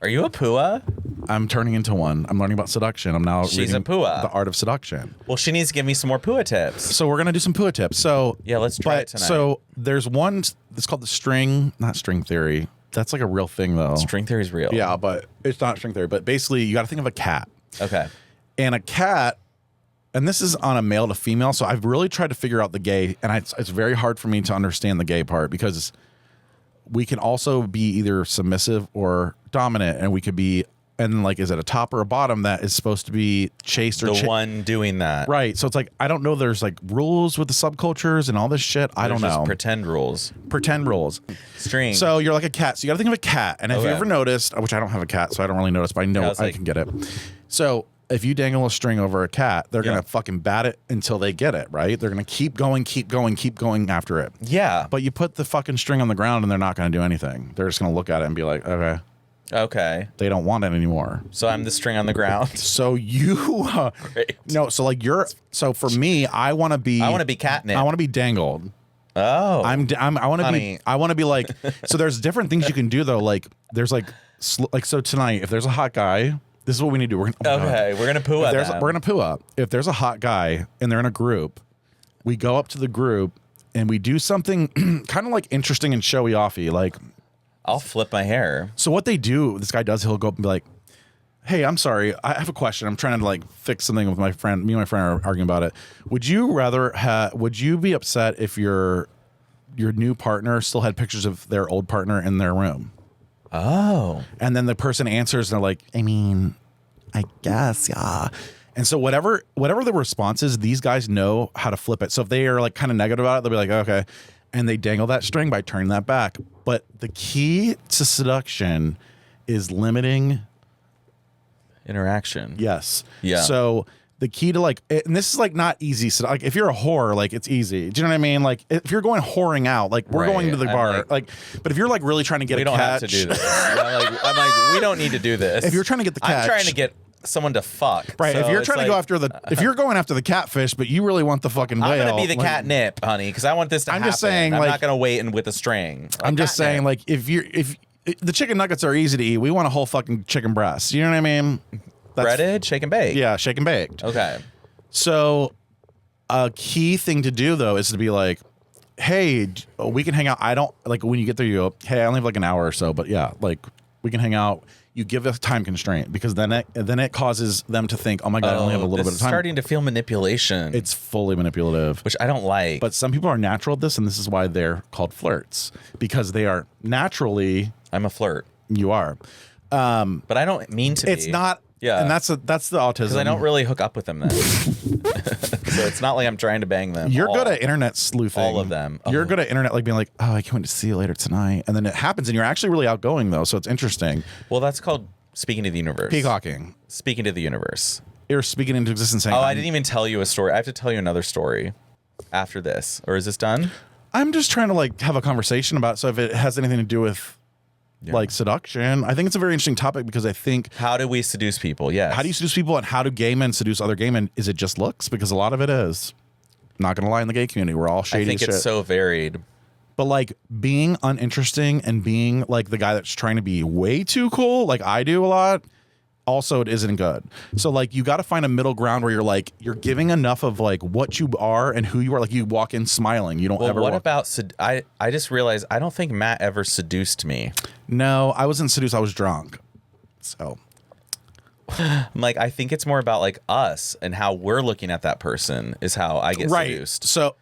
Are you a pua? I'm turning into one. I'm learning about seduction. I'm now She's reading a pua. The art of seduction. Well, she needs to give me some more pua tips. So we're gonna do some pua tips. So Yeah, let's try it tonight. So there's one. It's called the not string theory. That's like a real thing though. String theory is real. Yeah, but it's not string theory. But basically, you got to think of a cat. Okay. And a cat. And this is on a male to female. So I've really tried to figure out the gay, and it's very hard for me to understand the gay part because we can also be either submissive or dominant, and we could be, and like, is it a top or a bottom that is supposed to be chased or the one doing that? Right. So it's like, I don't know. There's like rules with the subcultures and all this shit. I don't Just know. pretend rules. Pretend rules. String. So you're like a cat. So you got to think of a cat. And if you Okay. ever noticed, which I don't have a cat, so I don't really notice, but I know Yeah, it's I like- can get it. So if you dangle a string over a cat, they're going to fucking bat it until they get it, right? They're going to keep going after it. Yeah. But you put the fucking string on the ground and they're not going to do anything. They're just going to look at it and be like, okay, Okay. they don't want it anymore. So I'm the string on the ground. So you, Great. no, so like so for me, I want to be catnip. I want to be dangled. Oh. I want to be like, so there's different things you can do though. Like there's like so tonight, if there's a hot guy, this is what we need to do. We're gonna poo at them. We're gonna poo up. If there's a hot guy and they're in a group, we go up to the group and we do something kind of like interesting and showy offy. Like, I'll flip my hair. so what they do, this guy does, he'll go up and be like, hey, I'm sorry, I have a question. I'm trying to like fix something with my friend. Me and my friend are arguing about it. Would you be upset if your new partner still had pictures of their old partner in their room? Oh. And then the person answers and they're like, I mean, I guess, yeah. And so whatever the response is, these guys know how to flip it. So if they are like kind of negative about it, they'll be like, okay. And they dangle that string by turning that back. But the key to seduction is limiting Interaction. Yes. Yeah. So the key to like, and this is like not easy. So like, if you're a whore, like it's easy. Do you know what I mean? Like if you're going whoring out, like we're Right. going to the I'm bar, like, but if you're like really trying to get We a don't catch, have to do this. I'm like, we don't need to do this. If you're trying to get the catch, I'm trying to get someone to fuck. right? So If you're it's trying to go like, after if you're going after the catfish, but you really want the fucking whale, I'm gonna be the like, catnip, honey, because I want this to I'm happen. just saying, I'm like- not gonna wait and with a string. I'm just saying, like if the chicken nuggets are easy to eat, we want a whole fucking chicken breast. You know what I mean? breaded, shake and bake. Yeah, shake and baked. Okay. So a key thing to do though is to be like, hey, we can hang out. I don't like when you get there, you go, hey, I only have like an hour or so, but yeah, like we can hang out. You give a time constraint because then it causes them to think, oh my God, I only have a little this bit of is time. starting to feel manipulation. It's fully manipulative. which I don't like. But some people are natural at this, and this is why they're called flirts, because they are naturally, I'm a flirt, you are. but I don't mean to It's be. not, Yeah. and that's the autism. because I don't really hook up with them then. So it's not like I'm trying to bang them. You're all. good at internet sleuthing. all of them. You're Oh. good at internet, like being like, oh, I can't wait to see you later tonight. And then it happens, and you're actually really outgoing, though, so it's interesting. Well, that's called speaking to the universe. Peacocking. Speaking to the universe. You're speaking into existence saying, Oh, I didn't even tell you a story. I have to tell you another story after this. Or is this done? I'm just trying to, like, have a conversation about it, so if it has anything to do with, like, seduction, I think it's a very interesting topic because I think, How do we seduce people? Yes. how do you seduce people and how do gay men seduce other gay men? Is it just looks? Because a lot of it is. Not gonna lie, in the gay community, we're all shady I think as shit. it's so varied. But like being uninteresting and being like the guy that's trying to be way too cool, like I do a lot, also it isn't good. So like you got to find a middle ground where you're giving enough of like what you are and who you are. Like you walk in smiling. You don't Well, ever. what about I just realized I don't think Matt ever seduced me. No, I wasn't seduced. I was drunk. So I'm like, I think it's more about like us and how we're looking at that person is how I get seduced. So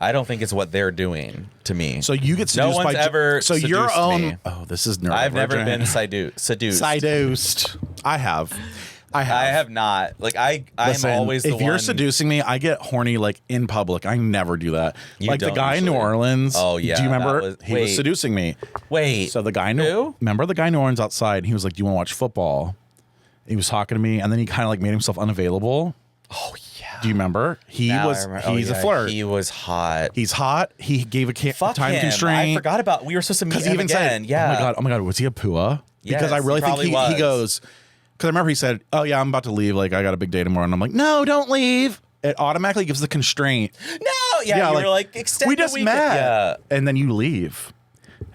I don't think it's what they're doing to me. So you get no seduced one's by ever so seduced your own. me. Oh, this is I've never been seduced. seduced. I have. I have not. Like I'm always the if one. you're seducing me, I get horny like in public. I never do that. You like the don't guy in New usually. Orleans. Oh, yeah, Do you remember? that was- He was wait. seducing me. Wait. So the guy Who? remember the guy in New Orleans outside? He was like, "Do you want to watch football?" He was talking to me, and then he kind of like made himself unavailable. Oh yeah. Do you remember? He Now I was. remember. Oh, He's a yeah, flirt. He was hot. He's hot. He gave a Fuck time him. constraint. I forgot about. We were supposed to meet Because him he even again. said, yeah. oh my god, was he a pua? Because I Yes, really he think he probably goes, because I remember he said, oh yeah, I'm about to leave. Like I got a big day tomorrow. And I'm like, no, don't leave. It automatically gives the constraint. No. Yeah. You were like extend we the just weekend. met. Yeah. And then you leave.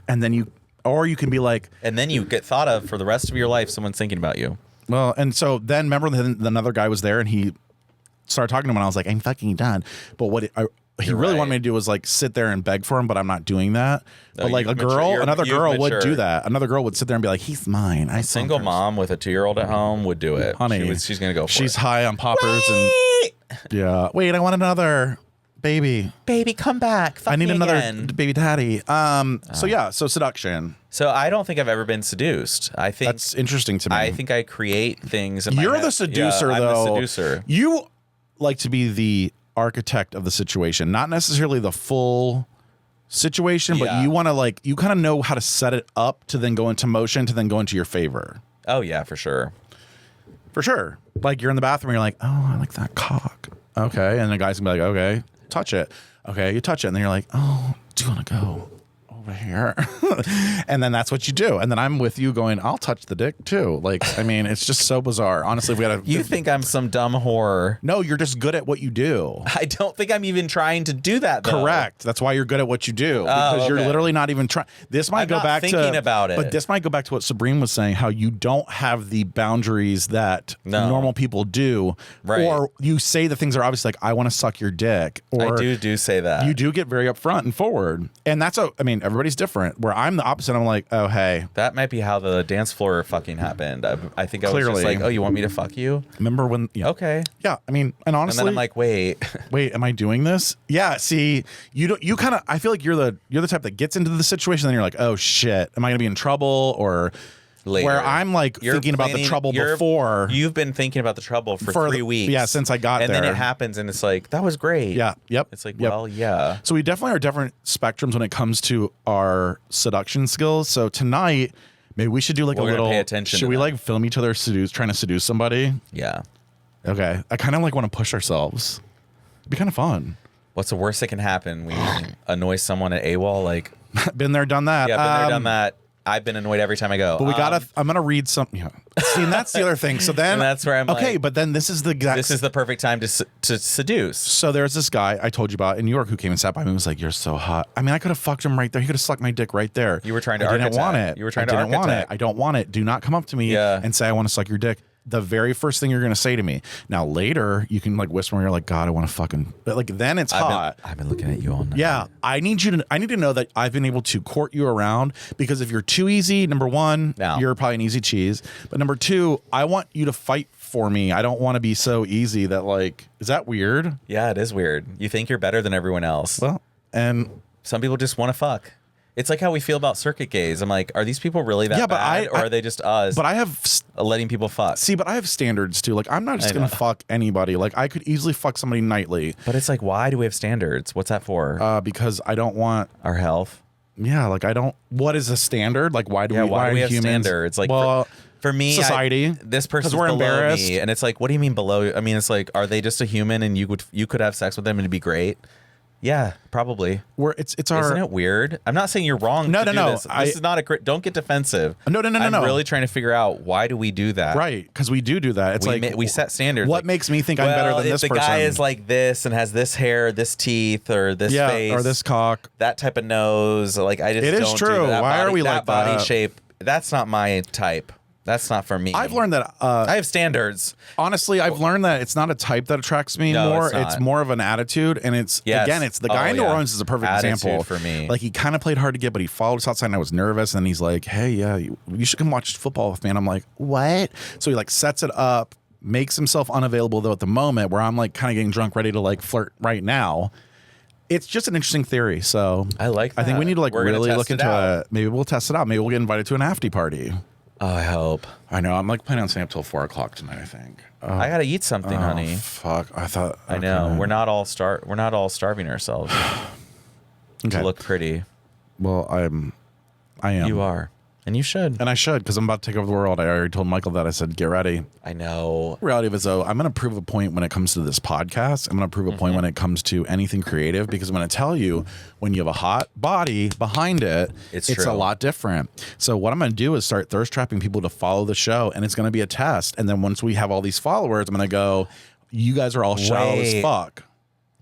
And then or you can be like, And then you get thought of for the rest of your life. Someone's thinking about you. well, and so then remember another guy was there and he started talking to him and I was like, I'm fucking done. But what he really wanted me to do was like sit there and beg for him, but I'm not doing that. No, but like you've another you've girl would do matured. that. Another girl would sit there and be like, he's mine. I Single mom with a 2-year-old at home would do it. Honey, she's gonna go for she's it. high on poppers and yeah. Wait, I want another baby. Baby, come back. Fuck I need me another again. baby daddy. So yeah, so seduction. So I don't think I've ever been seduced. I think That's interesting to me. I think I create things. In my You're head. the seducer, yeah, I'm though. the seducer. You like to be the architect of the situation, not necessarily the full situation, but Yeah. you want to you kind of know how to set it up to then go into motion to then go into your favor. Oh yeah, for sure. For sure. Like you're in the bathroom, you're like, oh, I like that cock. Okay. And the guy's gonna be like, okay, touch it. Okay, you touch it. And then you're like, oh, do you want to go over here? And then that's what you do. And then I'm with you going, I'll touch the dick too. Like, I mean, it's just so bizarre. Honestly, if we had You think I'm some dumb whore? no, you're just good at what you do. I don't think I'm even trying to do that. Though. Correct. That's why you're good at what you do because you're okay. literally not even trying. This might I'm go not back thinking to about it. but this might go back to what Sabrine was saying. How you don't have the boundaries that No. normal people do, Right. or you say the things are obviously like, "I want to suck your dick," or I do say that. you do get very upfront and forward, and that's I mean, everybody's different. Where I'm the opposite. I'm like, "Oh, hey, That might be how the dance floor fucking happened. I think I was Clearly. just like, oh, you want me to fuck you? remember when?" Yeah, Okay. yeah. I mean, and And honestly, then I'm like, wait. wait, am I doing this? Yeah. See, you don't. You kind of. I feel like you're the type that gets into the situation, then you're like, oh shit, am I gonna be in trouble or? Later. Where I'm like You're thinking about the planning- trouble you're- before. You've been thinking about the trouble for 3 weeks. Yeah, since I got and there. then it happens, and it's like that was great. Yeah. Yep. It's like, yep. well, yeah. So we definitely are different spectrums when it comes to our seduction skills. So tonight, maybe we should do like We're a gonna little. pay attention Should to we that. like film each other trying to seduce somebody? Yeah. Okay. I kind of like want to push ourselves. It'd be kind of fun. What's the worst that can happen? We annoy someone at AWOL. Like, Been there, done that. yeah, been there, done that. I've been annoyed every time I go. But we gotta. I'm gonna read some. Yeah. See, and that's the other thing. So then And that's where I'm okay. like, But then this is the exact. This is the perfect time to seduce. So there's this guy I told you about in New York who came and sat by me and was like, "You're so hot." I mean, I could have fucked him right there. He could have sucked my dick right there. You were trying to I didn't architect. want it. You were trying I to didn't want it. architect. I don't want it. Do not come up to me Yeah. and say I want to suck your dick. The very first thing you're gonna say to me. Now later you can like whisper. You're like, God, I want to fucking. But like then it's hot. I've been looking at you all night. Yeah, I need to know that I've been able to court you around because if you're too easy, number one, No. you're probably an easy cheese. But number two, I want you to fight for me. I don't want to be so easy that like, is that weird? Yeah, it is weird. You think you're better than everyone else. Well, and Some people just want to fuck. It's like how we feel about circuit gays. I'm like, are these people really that Yeah, but bad, or are they just us? but I have letting people fuck. but I have standards too. Like I'm not just I gonna know. fuck anybody. Like I could easily fuck somebody nightly But it's like, why do we have standards? What's that for? because I don't want. Our health. Yeah, like I don't. What is a standard? Like why do Yeah, we? why do we have humans, standards? Like, well, for me, society. this person's 'Cause we're below embarrassed. me, and it's like, what do you mean below? I mean, it's like, are they just a human, and you could have sex with them and it'd be great? Yeah, probably. Where it's our. Isn't it weird? I'm not saying you're wrong. No, to no, do no. This. This is not a. Don't get defensive. No. I'm really trying to figure out why do we do that. Right, because we do that. It's we set standards. What makes me think I'm better than this person? If the guy is like this and has this hair, this teeth, or this face, or this cock, that type of nose, like I just it is don't true. do that. Why are we that like body that? shape? That's not my type. That's not for me. I've learned that. I have standards. Honestly, I've learned that it's not a type that attracts me No, more. it's not. It's more of an attitude, and it's Yes. again, it's the guy in New Orleans is a perfect Attitude example for me. Like he kind of played hard to get, but he followed us outside, and I was nervous. And he's like, "Hey, yeah, you should come watch football with me." And I'm like, "What?" So he like sets it up, makes himself unavailable though at the moment, where I'm like kind of getting drunk, ready to like flirt right now. It's just an interesting theory. So I like I think we that. need to like We're gonna really test look it into out. it. Maybe we'll test it out. Maybe we'll get invited to an after party. Oh, I hope. I know. I'm like planning on staying up till 4 o'clock tonight. I think. I gotta eat something, honey. Fuck. I thought. I know. okay. We're not all starving ourselves Okay. to look pretty. Well, I am. You are, and you should. And I should, because I'm about to take over the world. I already told Michael that. I said, get ready. I know. The reality of it is, though, I'm going to prove a point when it comes to this podcast. I'm going to prove a point when it comes to anything creative, because I'm going to tell you, when you have a hot body behind it, It's a true. lot different. So what I'm going to do is start thirst trapping people to follow the show, and it's going to be a test. And then once we have all these followers, I'm going to go, you guys are all shallow as Wait. fuck.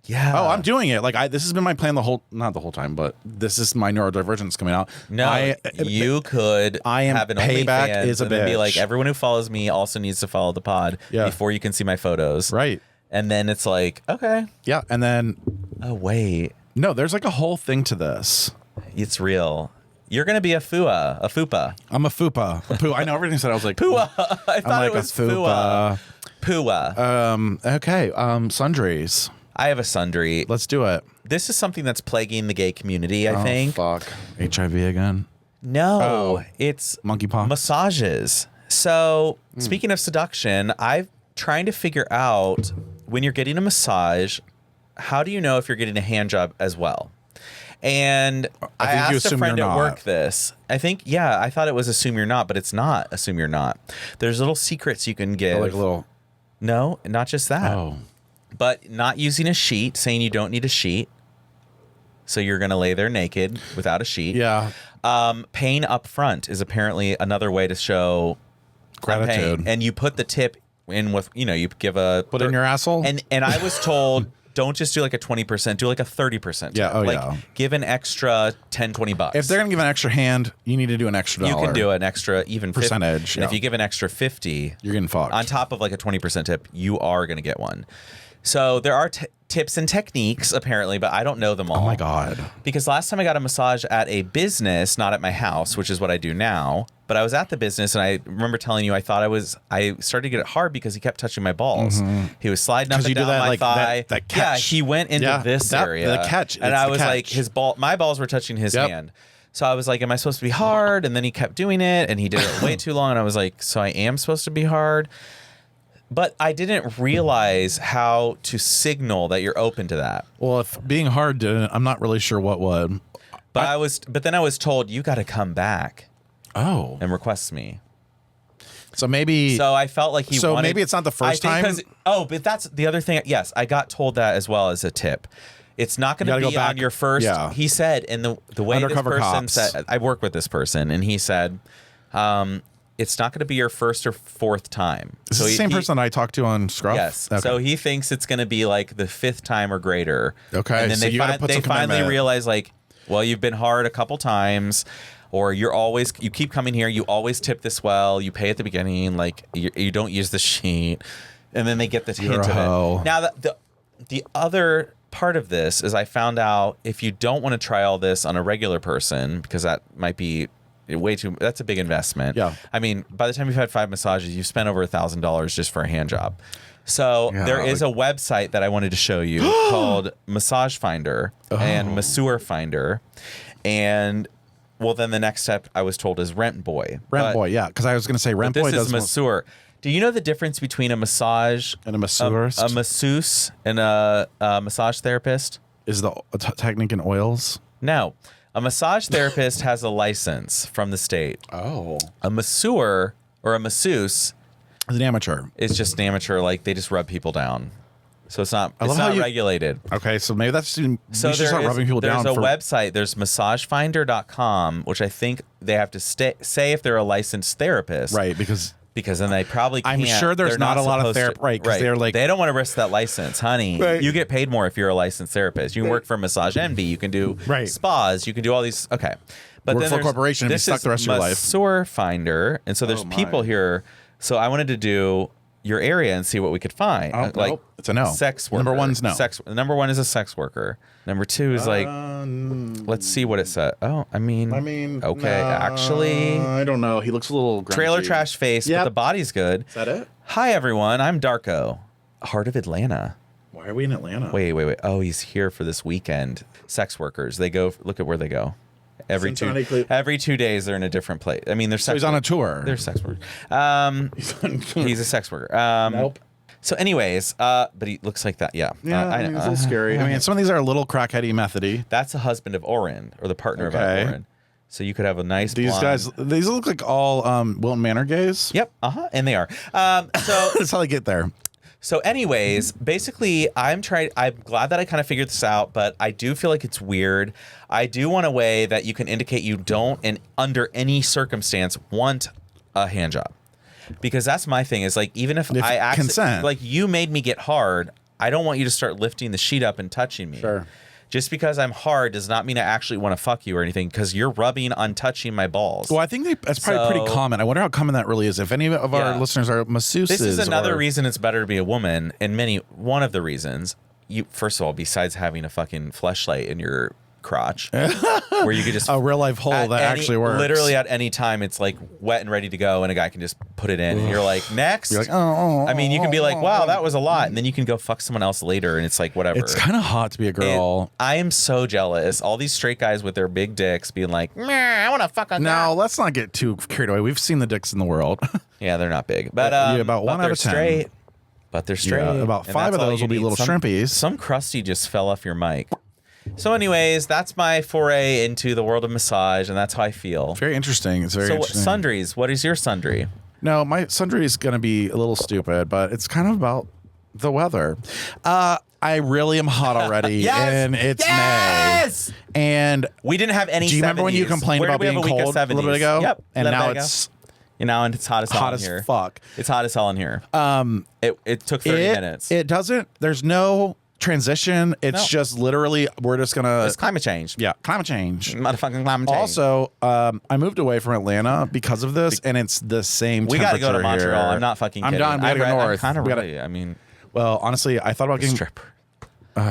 Yeah. Oh, I'm doing it. Like this has been my plan not the whole time, but this is my neurodivergence coming out. No, you could I am have an payback OnlyFans is a and then be bitch. like, everyone who follows me also needs to follow the pod before you can see my photos. Right. And then it's like, okay. Yeah. And then, Oh, wait. no, there's like a whole thing to this. It's real. You're going to be a fupa. I'm a fupa. A poo. I know everything said. I was like, Pua. I thought I'm like it was a fupa. Pua. Okay. Sundries. I have a sundry. Let's do it. This is something that's plaguing the gay community, I think. Fuck. HIV again. No, Oh. it's Monkeypox. massages. So, speaking of seduction, I'm trying to figure out, when you're getting a massage, how do you know if you're getting a hand job as well? And I think you asked a assume friend you're at not. work this. I think, I thought it was assume you're not, but it's not assume you're not. There's little secrets you can give. Like a little. No, not just that. Oh. But not using a sheet, saying you don't need a sheet. So you're going to lay there naked without a sheet. Yeah. Paying up front is apparently another way to show I'm paying. Gratitude. And you put the tip in with, you give a... Put it in your asshole. And I was told, don't just do like a 20%, do like a 30% tip. Yeah, oh, like, yeah. give an extra $10-$20. If they're gonna give an extra hand, you need to do an extra you dollar. can do an extra even 50. Percentage, And if yeah. you give an extra 50, You're getting fucked. on top of like a 20% tip, you are going to get one. So there are tips and techniques apparently, but I don't know them all. Oh my god. Because last time I got a massage at a business, not at my house, which is what I do now, but I was at the business and I remember telling you I started to get it hard because he kept touching my balls. He was sliding up 'Cause and you do down that, my like, thigh. that Yeah, catch. he went into Yeah, this that- area. the catch. And It's I the was like, catch. my balls were touching his Yep. hand. So I was like, am I supposed to be hard? And then he kept doing it and he did it way too long. And I was like, so I am supposed to be hard? But I didn't realize how to signal that you're open to that. Well, if being hard didn't, I'm not really sure what would. But then I was told you got to come back Oh. and request me. So maybe. So I felt like he So wanted, maybe it's not the first I think time? but that's the other thing. Yes, I got told that as well as a tip. It's not going You to gotta be go on back. your first. Yeah. He said, and the way Undercover this person cops. said, I work with this person, and he said, it's not going to be your first or fourth time. Is this the same person that I talked to on Scruff? Yes. Okay. So he thinks it's going to be like the fifth time or greater. Okay, And then so you gotta put they some finally commitment. realize like, well, you've been hard a couple times, or you keep coming here. You always tip this well. You pay at the beginning. Like you don't use the sheet, and then they get the hint You're a of hoe. it. Now the other part of this is I found out if you don't want to try all this on a regular person, because that might be that's a big investment. Yeah. I mean, by the time you've had 5 massages, you've spent over $1,000 just for a hand job. So Yeah, there is a website that I wanted to show you called Massage Finder and Masseur Finder. And well, then the next step I was told is Rent Boy. Rent Boy, yeah. Because I was going to say Rent This Boy is does Masseur. Do you know the difference between a massage and a masseurist. a masseuse and a massage therapist? Is the technique in oils? No. A massage therapist has a license from the state. Oh. A masseur or a masseuse As an amateur. is just an amateur, like they just rub people down. So it's not love how you- regulated. Okay, so maybe that's you So should start rubbing people down. There's a website. There's massagefinder.com, which I think they have to say if they're a licensed therapist. right, because Then they probably can't. I'm sure there's they're not a lot of supposed to- therapy, right? Because they're like, they don't want to risk that license, honey. Right. You get paid more if you're a licensed therapist. You can work for Massage Envy. You can do Right. spas. You can do all these. Okay, but Work then for a there's- corporation and be this stuck is the rest of your life. Masseur Finder, and so there's people here. So I wanted to do your area and see what we could find. Oh, nope. It's a no. Sex worker. Number one's no. Number one is a sex worker. Number two is like, let's see what it said. Oh, I mean, okay, actually, I don't know. He looks a little grungy. trailer trash face, but Yep. the body's good. Is that it? Hi everyone, I'm Darko, heart of Atlanta. Why are we in Atlanta? Wait. Oh, he's here for this weekend. Sex workers. They go. Look at where they go. Every Cincinnati, every 2 days they're in a different place. I mean, they're So sex he's on a workers. tour. They're sex workers. He's He's a sex worker. Nope. So, anyways, but he looks like that. Yeah. Yeah, I it's know. a little scary. I mean, some of these are a little crackheady methody. That's the husband of Oren, or the partner Okay. of Oren. So you could have a nice. These blonde. guys, these look like all Wilton Manor gays. Yep. And they are. So. That's how they get there. So, anyways, basically, I'm glad that I kind of figured this out, but I do feel like it's weird. I do want a way that you can indicate you don't, and under any circumstance, want a hand job, because that's my thing. Is like, even if I actually consent. like you made me get hard, I don't want you to start lifting the sheet up and touching me. Sure. Just because I'm hard does not mean I actually want to fuck you or anything, because you're rubbing on touching my balls. Well, I think that's probably pretty common. I wonder how common that really is. If any of our Yeah. listeners are masseuses, This is another or- reason it's better to be a woman, and one of the reasons. You first of all, besides having a fucking fleshlight in your crotch, where you could just a real life hole at that actually works. Literally at any time, it's like wet and ready to go, and a guy can just put it in, and you're like, next. You're like, oh. I mean, you can be like, wow, that was a lot, and then you can go fuck someone else later, and it's like whatever. It's kind of hot to be a girl. I am so jealous. All these straight guys with their big dicks being like, meh, I want to fuck a Now, guy. let's not get too carried away. We've seen the dicks in the world. Yeah, they're not big, but Yeah, about but 1 out they're of 10. straight. But they're straight. Yeah, about And 5 that's of all those you will be need. little shrimpies. Some crusty just fell off your mic. So, anyways, that's my foray into the world of massage, and that's how I feel. Very interesting. It's very So, interesting. sundries. What is your sundry? No, my sundry is going to be a little stupid, but it's kind of about the weather. I really am hot already, Yes! and it's Yes! May. And We didn't have any. do you remember when you 70s. complained Where about did we have being a week of cold a little bit 70s? ago? Yep. And Little now bit ago. it's and it's hot as hell hot in as here. fuck. It's hot as hell in here. It took 30 minutes. It doesn't. There's no transition. It's No. just literally we're just gonna. It's climate change. Yeah, climate change. Motherfucking climate change. Also, I moved away from Atlanta because of this, and it's the same. we got to go to temperature Montreal. here. I'm not fucking I'm kidding. done. We gotta go I'm north. kind of We gotta- ready. I mean, Well, honestly, I thought about getting. stripper.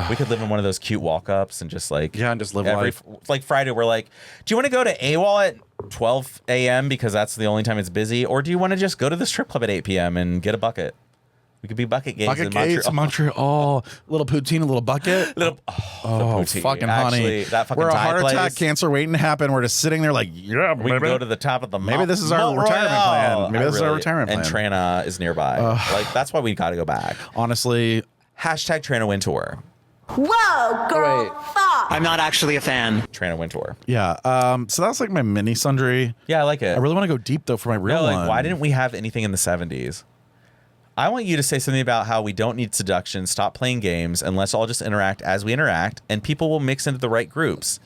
We could live in one of those cute walk-ups and just like Yeah, and just live every life. like Friday. We're like, do you want to go to AWOL at 12 a.m. because that's the only time it's busy, or do you want to just go to the strip club at 8 p.m. and get a bucket? We could be bucket gays Bucket in gates, Montreal. Montreal, little poutine, a little bucket. Little, Oh, the poutine. fucking Actually, honey. that fucking We're a Thai heart attack, place. cancer waiting to happen. We're just sitting there like, yeah, We can go to the top of the Maybe Mont- this is our Mont retirement plan. Royal. Maybe this is our retirement And plan. Trana is nearby. Like that's why we got to go back. Honestly, Hashtag Trana win tour. Whoa, girl, wait. fuck. I'm not actually a fan. Trana win tour. yeah. So that's like my mini sundry. Yeah, I like it. I really want to go deep though for my real No, like, one. why didn't we have anything in the 70s? I want you to say something about how we don't need seduction, stop playing games, and let's all just interact as we interact, and people will mix into the right groups.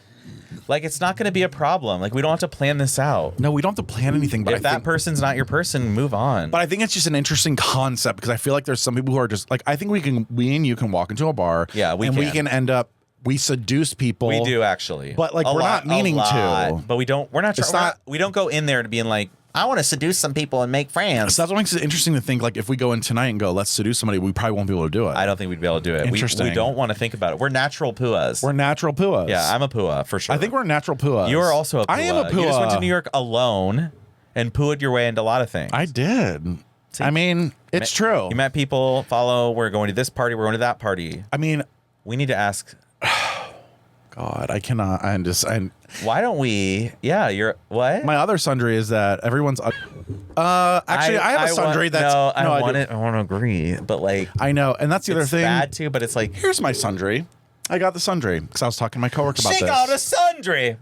Like, it's not going to be a problem. Like, we don't have to plan this out. No, we don't have to plan anything. But If that person's not your person, move on. But I think it's just an interesting concept because I feel like there's some people who are just like, I think we and you can walk into a bar. Yeah, we and can. we can end up, we seduce people. We do actually, But, like, A we're lot, not meaning a lot. to. But we don't. We're not. It's we're not- we don't go in there to being like, I want to seduce some people and make friends. So that's what makes it interesting to think like if we go in tonight and go, let's seduce somebody, we probably won't be able to do it. I don't think we'd be able to do it. Interesting. We don't want to think about it. We're natural puas. We're natural puas. Yeah, I'm a pua for sure. I think we're natural puas. You are also a pua. I am a pua. You just went to New York alone and pooed your way into a lot of things. I did. See? I mean, it's true. You met people, follow, we're going to this party, we're going to that party. I mean, We need to ask, God, I cannot. I'm why don't we? Yeah, you're, what? my other sundry is that everyone's. Actually, I have a sundry that's. No, I do. want to agree, but like, I know, and that's the other it's thing. bad too, but it's like, Here's my sundry. I got the sundry because I was talking to my coworker about she this. got a sundry.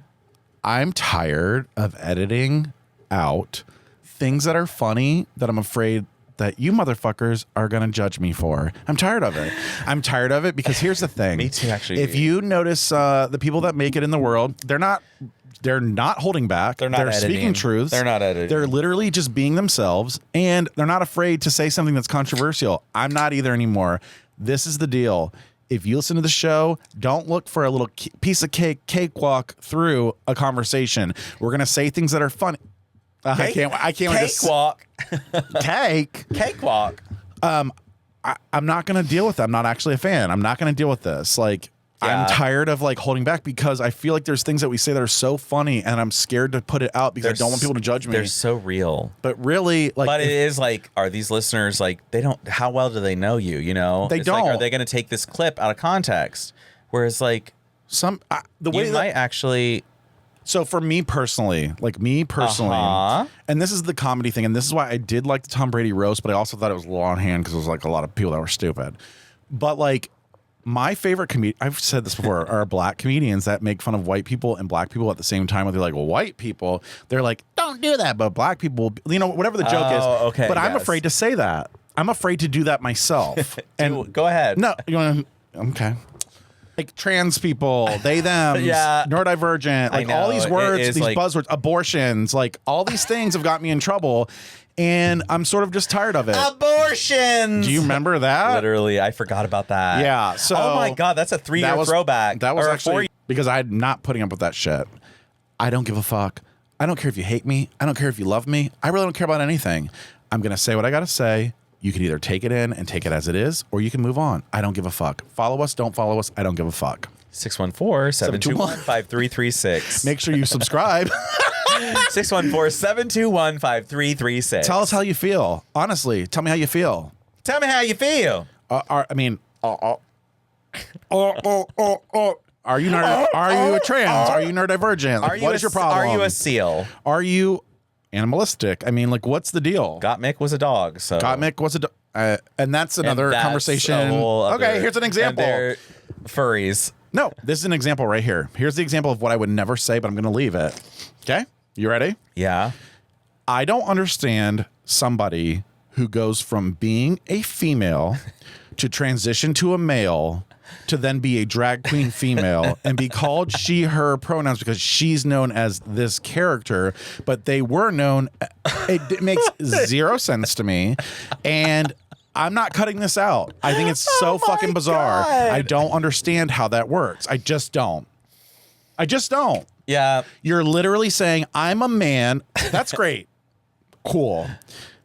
I'm tired of editing out things that are funny that I'm afraid that you motherfuckers are going to judge me for. I'm tired of it. I'm tired of it because here's the thing. Me too, actually. If you notice the people that make it in the world, they're not holding back. They're not editing. Speaking truths. They're not editing. They're literally just being themselves, and they're not afraid to say something that's controversial. I'm not either anymore. This is the deal. If you listen to the show, don't look for a little piece of cakewalk through a conversation. We're gonna say things that are funny. I can't wait Cakewalk. Cakewalk. I'm not gonna deal with that. I'm not actually a fan. I'm not gonna deal with this. Like, Yeah. I'm tired of like holding back because I feel like there's things that we say that are so funny, and I'm scared to put it out because I don't want people to judge me. They're so real. But really, like, But it is like, are these listeners like, they don't, how well do they know you? You know, They It's like, don't. are they going to take this clip out of context? Whereas like, the way you that, might actually. so for me personally, Uh-huh. and this is the comedy thing, and this is why I did like the Tom Brady roast, but I also thought it was a little on hand because it was like a lot of people that were stupid. But like, my favorite I've said this before, are black comedians that make fun of white people and black people at the same time. Where they're like, well, white people, they're like, don't do that, but black people, whatever the joke is. Okay, but I'm yes. afraid to say that. I'm afraid to do that myself. Go ahead. No, you want to? Okay. Like trans people, they, them, Yeah. neurodivergent, like all know, these it words, is these like- buzzwords, abortions, like all these things have got me in trouble, and I'm sort of just tired of it. Abortions. Do you remember that? Literally, I forgot about that. Yeah. So oh my God, that's a 3-year throwback. That was Or a actually 4-year. because I'm not putting up with that shit. I don't give a fuck. I don't care if you hate me. I don't care if you love me. I really don't care about anything. I'm gonna say what I gotta say. You can either take it in and take it as it is, or you can move on. I don't give a fuck. Follow us, don't follow us. I don't give a fuck. 614-721-5336. Make sure you subscribe. 614-721-5336. Tell us how you feel. Honestly, tell me how you feel. Tell me how you feel. Are you a trans? Are you neurodivergent? Like, what is your problem? Are you a seal? Are you animalistic? I mean, like, what's the deal? Gottmik was a dog. So Gottmik was and that's another And that's conversation. a whole other- Okay, here's an and example. they're furries. No, this is an example right here. Here's the example of what I would never say, but I'm going to leave it. Okay, you ready? Yeah. I don't understand somebody who goes from being a female to transition to a male to then be a drag queen female and be called she, her pronouns because she's known as this character, but they were known. It makes zero sense to me. And I'm not cutting this out. I think it's so fucking bizarre. God. I don't understand how that works. I just don't. Yeah. You're literally saying, I'm a man. That's great. Cool.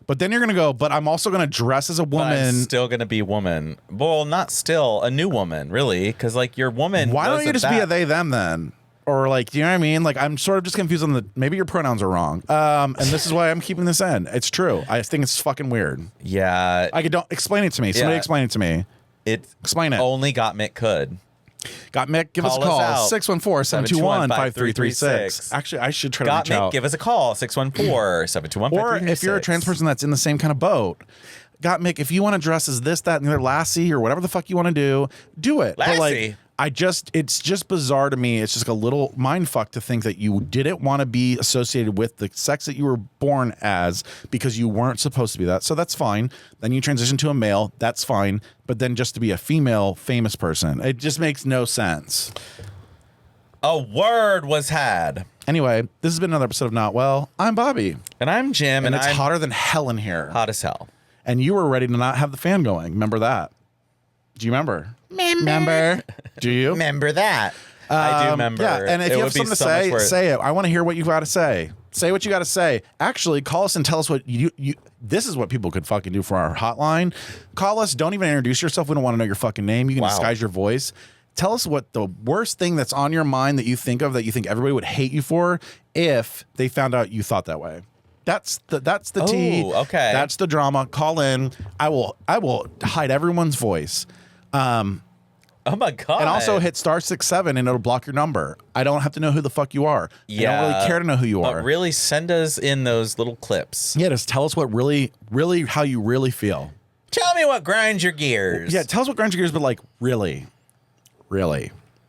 But then you're going to go, but I'm also going to dress as a But I'm woman. still going to be woman. Well, not still a new woman, really. Because, like, your woman. Why don't you wasn't just be a that- they, them then? Or like, do you know what I mean? Like, I'm sort of just confused on maybe your pronouns are wrong. And this is why I'm keeping this in. It's true. I think it's fucking weird. Yeah. Don't explain it to me. Somebody Yeah. explain it to me. Explain it. Only Gottmik could. Got Mick, give us a Call us call. out. 614-721-5336. Actually, I should try to reach Gottmik, out. give us a call. 614-721-5336. Or if you're a trans person that's in the same kind of boat, Mick, if you want to dress as this, that, and the other lassie or whatever the fuck you want to do it. But Lassie? like, it's just bizarre to me. It's just a little mind fuck to think that you didn't want to be associated with the sex that you were born as because you weren't supposed to be that. So that's fine. Then you transition to a male. That's fine. But then just to be a female famous person, it just makes no sense. A word was had. Anyway, this has been another episode of Not Well. I'm Bobby. And I'm Jim. And it's I'm hotter than hell in here. hot as hell. And you were ready to not have the fan going. Remember that? Do you remember? Remember? Do you? Remember that. I do remember. Yeah, and if It you would have be something to so much say, worse. say it. I want to hear what you got to say. Say what you got to say. Actually, call us and tell us what you. This is what people could fucking do for our hotline. Call us. Don't even introduce yourself. We don't want to know your fucking name. You can Wow. disguise your voice. Tell us what the worst thing that's on your mind that you think of that you think everybody would hate you for if they found out you thought that way. That's the tea. Okay. That's the drama. Call in. I will hide everyone's voice. Oh my God. And also hit *67 and it'll block your number. I don't have to know who the fuck you are. I don't really care to know who you are. But really send us in those little clips. Yeah, just tell us what really how you really feel. Tell me what grinds your gears. Yeah, tell us what grinds your gears, but like really.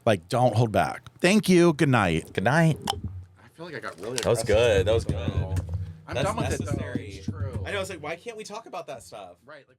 Like, don't hold back. Thank you. Good night. Good night. I feel like I got really That was good. That was good. I'm That's done with necessary. it though. It's true. I know. It's like, why can't we talk about that stuff? Right. Like